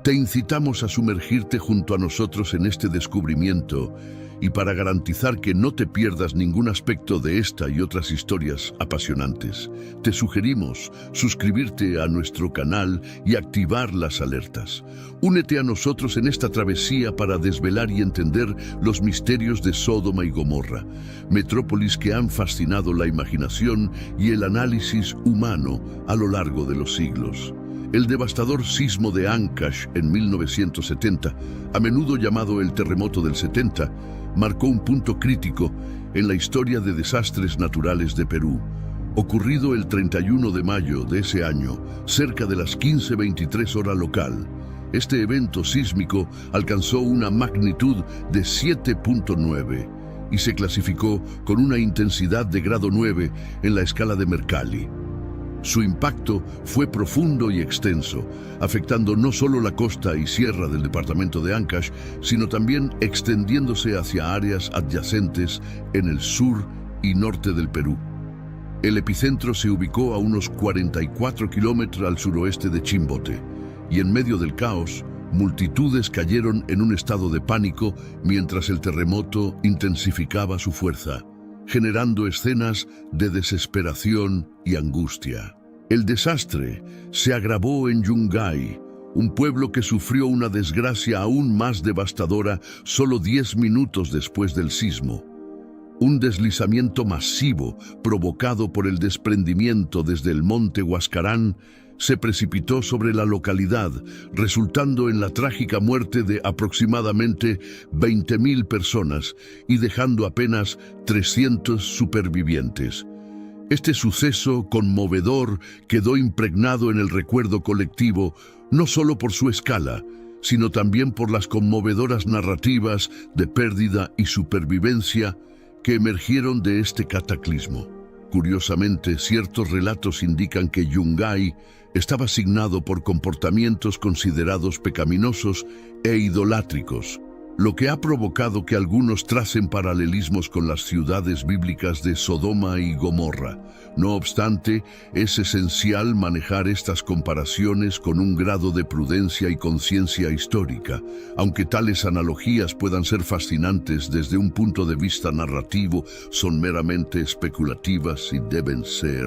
Te incitamos a sumergirte junto a nosotros en este descubrimiento y para garantizar que no te pierdas ningún aspecto de esta y otras historias apasionantes, te sugerimos suscribirte a nuestro canal y activar las alertas. Únete a nosotros en esta travesía para desvelar y entender los misterios de Sodoma y Gomorra, metrópolis que han fascinado la imaginación y el análisis humano a lo largo de los siglos. El devastador sismo de Ancash en 1970, a menudo llamado el terremoto del 70, marcó un punto crítico en la historia de desastres naturales de Perú. Ocurrido el 31 de mayo de ese año, cerca de las 15:23 hora local, este evento sísmico alcanzó una magnitud de 7.9 y se clasificó con una intensidad de grado 9 en la escala de Mercalli. Su impacto fue profundo y extenso, afectando no solo la costa y sierra del departamento de Ancash, sino también extendiéndose hacia áreas adyacentes en el sur y norte del Perú. El epicentro se ubicó a unos 44 kilómetros al suroeste de Chimbote, y en medio del caos, multitudes cayeron en un estado de pánico mientras el terremoto intensificaba su fuerza, generando escenas de desesperación y angustia. El desastre se agravó en Yungay, un pueblo que sufrió una desgracia aún más devastadora solo 10 minutos después del sismo. Un deslizamiento masivo provocado por el desprendimiento desde el monte Huascarán se precipitó sobre la localidad, resultando en la trágica muerte de aproximadamente 20.000 personas y dejando apenas 300 supervivientes. Este suceso conmovedor quedó impregnado en el recuerdo colectivo, no solo por su escala, sino también por las conmovedoras narrativas de pérdida y supervivencia que emergieron de este cataclismo. Curiosamente, ciertos relatos indican que Yungay estaba signado por comportamientos considerados pecaminosos e idolátricos, lo que ha provocado que algunos tracen paralelismos con las ciudades bíblicas de Sodoma y Gomorra. No obstante, es esencial manejar estas comparaciones con un grado de prudencia y conciencia histórica, aunque tales analogías puedan ser fascinantes desde un punto de vista narrativo, son meramente especulativas y deben ser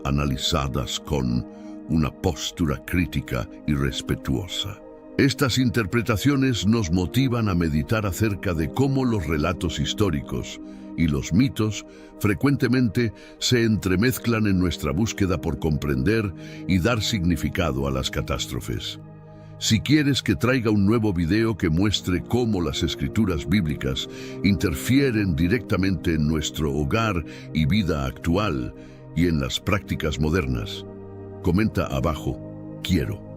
analizadas con una postura crítica y respetuosa. Estas interpretaciones nos motivan a meditar acerca de cómo los relatos históricos y los mitos frecuentemente se entremezclan en nuestra búsqueda por comprender y dar significado a las catástrofes. Si quieres que traiga un nuevo video que muestre cómo las escrituras bíblicas interfieren directamente en nuestro hogar y vida actual y en las prácticas modernas, comenta abajo, quiero.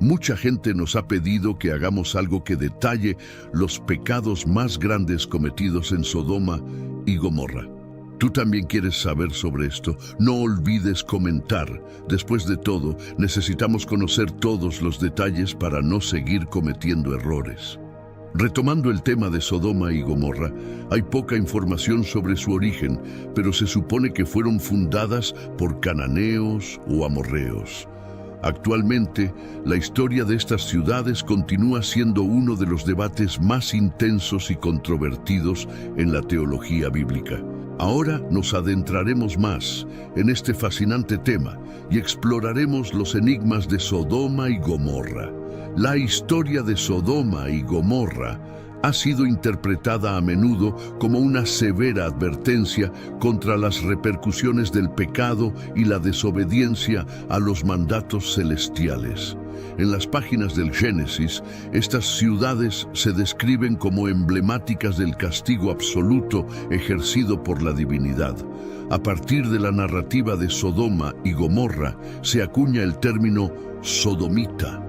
Mucha gente nos ha pedido que hagamos algo que detalle los pecados más grandes cometidos en Sodoma y Gomorra. ¿Tú también quieres saber sobre esto? No olvides comentar. Después de todo, necesitamos conocer todos los detalles para no seguir cometiendo errores. Retomando el tema de Sodoma y Gomorra, hay poca información sobre su origen, pero se supone que fueron fundadas por cananeos o amorreos. Actualmente, la historia de estas ciudades continúa siendo uno de los debates más intensos y controvertidos en la teología bíblica. Ahora nos adentraremos más en este fascinante tema y exploraremos los enigmas de Sodoma y Gomorra. La historia de Sodoma y Gomorra ha sido interpretada a menudo como una severa advertencia contra las repercusiones del pecado y la desobediencia a los mandatos celestiales. En las páginas del Génesis, estas ciudades se describen como emblemáticas del castigo absoluto ejercido por la divinidad. A partir de la narrativa de Sodoma y Gomorra, se acuña el término sodomita,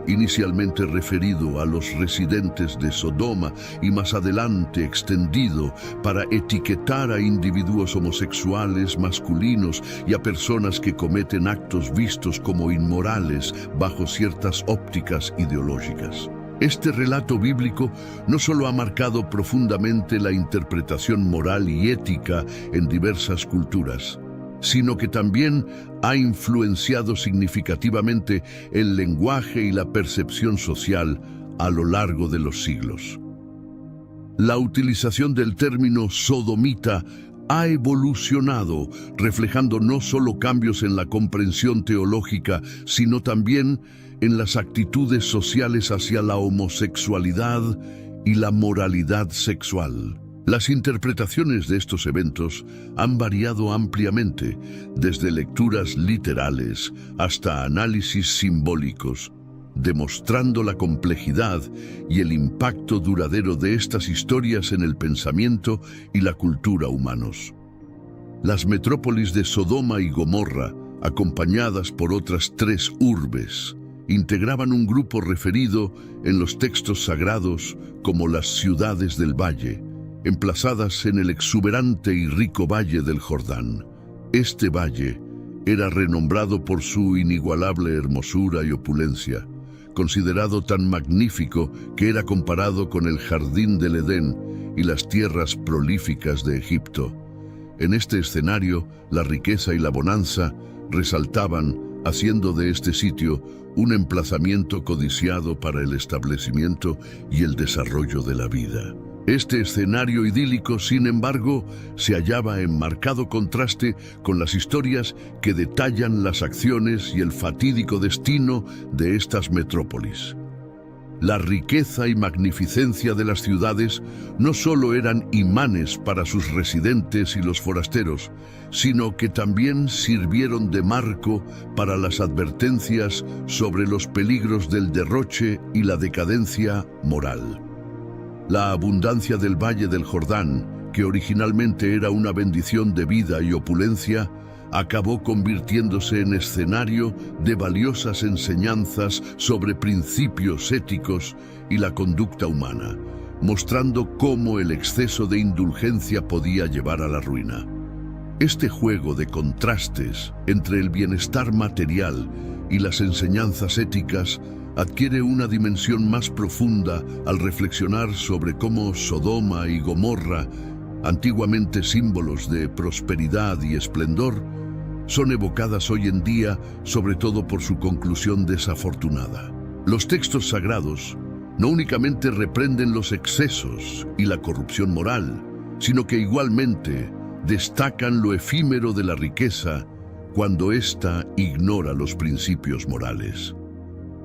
inicialmente referido a los residentes de Sodoma y más adelante extendido para etiquetar a individuos homosexuales masculinos y a personas que cometen actos vistos como inmorales bajo ciertas ópticas ideológicas. Este relato bíblico no solo ha marcado profundamente la interpretación moral y ética en diversas culturas, sino que también ha influenciado significativamente el lenguaje y la percepción social a lo largo de los siglos. La utilización del término sodomita ha evolucionado, reflejando no solo cambios en la comprensión teológica, sino también en las actitudes sociales hacia la homosexualidad y la moralidad sexual. Las interpretaciones de estos eventos han variado ampliamente, desde lecturas literales hasta análisis simbólicos, demostrando la complejidad y el impacto duradero de estas historias en el pensamiento y la cultura humanos. Las metrópolis de Sodoma y Gomorra, acompañadas por otras 3 urbes, integraban un grupo referido en los textos sagrados como las ciudades del valle, emplazadas en el exuberante y rico valle del Jordán. Este valle era renombrado por su inigualable hermosura y opulencia, considerado tan magnífico que era comparado con el jardín del Edén y las tierras prolíficas de Egipto. En este escenario, la riqueza y la bonanza resaltaban, haciendo de este sitio un emplazamiento codiciado para el establecimiento y el desarrollo de la vida. Este escenario idílico, sin embargo, se hallaba en marcado contraste con las historias que detallan las acciones y el fatídico destino de estas metrópolis. La riqueza y magnificencia de las ciudades no solo eran imanes para sus residentes y los forasteros, sino que también sirvieron de marco para las advertencias sobre los peligros del derroche y la decadencia moral. La abundancia del Valle del Jordán, que originalmente era una bendición de vida y opulencia, acabó convirtiéndose en escenario de valiosas enseñanzas sobre principios éticos y la conducta humana, mostrando cómo el exceso de indulgencia podía llevar a la ruina. Este juego de contrastes entre el bienestar material y las enseñanzas éticas adquiere una dimensión más profunda al reflexionar sobre cómo Sodoma y Gomorra, antiguamente símbolos de prosperidad y esplendor, son evocadas hoy en día sobre todo por su conclusión desafortunada. Los textos sagrados no únicamente reprenden los excesos y la corrupción moral, sino que igualmente destacan lo efímero de la riqueza cuando ésta ignora los principios morales.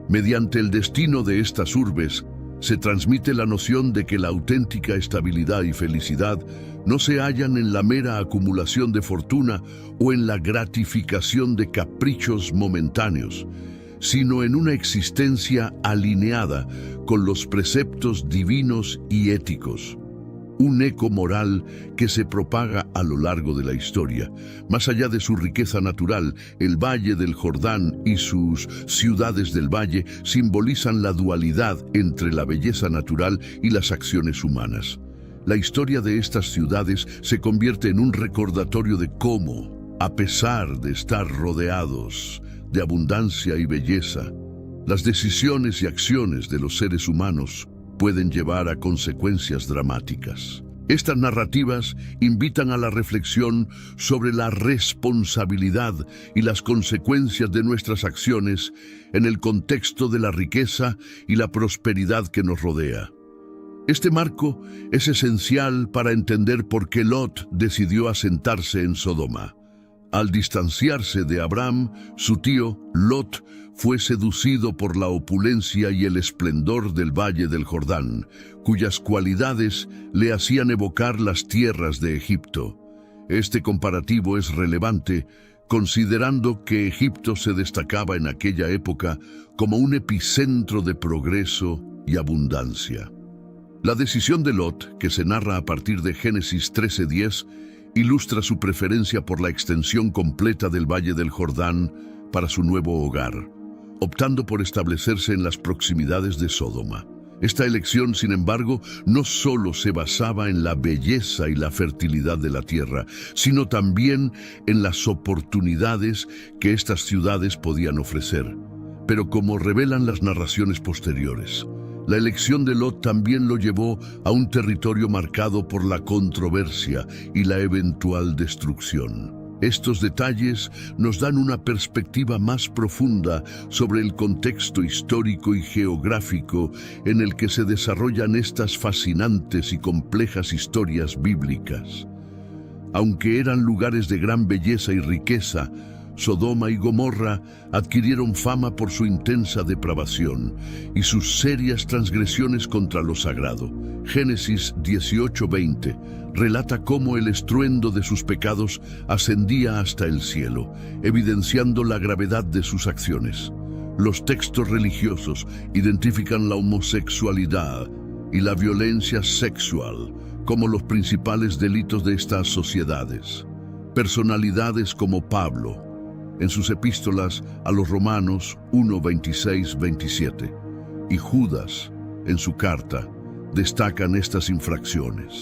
Mediante el destino de estas urbes, se transmite la noción de que la auténtica estabilidad y felicidad no se hallan en la mera acumulación de fortuna o en la gratificación de caprichos momentáneos, sino en una existencia alineada con los preceptos divinos y éticos. Un eco moral que se propaga a lo largo de la historia. Más allá de su riqueza natural, el Valle del Jordán y sus ciudades del valle simbolizan la dualidad entre la belleza natural y las acciones humanas. La historia de estas ciudades se convierte en un recordatorio de cómo, a pesar de estar rodeados de abundancia y belleza, las decisiones y acciones de los seres humanos pueden llevar a consecuencias dramáticas. Estas narrativas invitan a la reflexión sobre la responsabilidad y las consecuencias de nuestras acciones en el contexto de la riqueza y la prosperidad que nos rodea. Este marco es esencial para entender por qué Lot decidió asentarse en Sodoma. Al distanciarse de Abraham, su tío, Lot, fue seducido por la opulencia y el esplendor del Valle del Jordán, cuyas cualidades le hacían evocar las tierras de Egipto. Este comparativo es relevante, considerando que Egipto se destacaba en aquella época como un epicentro de progreso y abundancia. La decisión de Lot, que se narra a partir de Génesis 13:10, ilustra su preferencia por la extensión completa del Valle del Jordán para su nuevo hogar, optando por establecerse en las proximidades de Sodoma. Esta elección, sin embargo, no solo se basaba en la belleza y la fertilidad de la tierra, sino también en las oportunidades que estas ciudades podían ofrecer. Pero como revelan las narraciones posteriores, la elección de Lot también lo llevó a un territorio marcado por la controversia y la eventual destrucción. Estos detalles nos dan una perspectiva más profunda sobre el contexto histórico y geográfico en el que se desarrollan estas fascinantes y complejas historias bíblicas. Aunque eran lugares de gran belleza y riqueza, Sodoma y Gomorra adquirieron fama por su intensa depravación y sus serias transgresiones contra lo sagrado. Génesis 18:20 relata cómo el estruendo de sus pecados ascendía hasta el cielo, evidenciando la gravedad de sus acciones. Los textos religiosos identifican la homosexualidad y la violencia sexual como los principales delitos de estas sociedades. Personalidades como Pablo, en sus epístolas a los Romanos 1:26-27, y Judas, en su carta, destacan estas infracciones.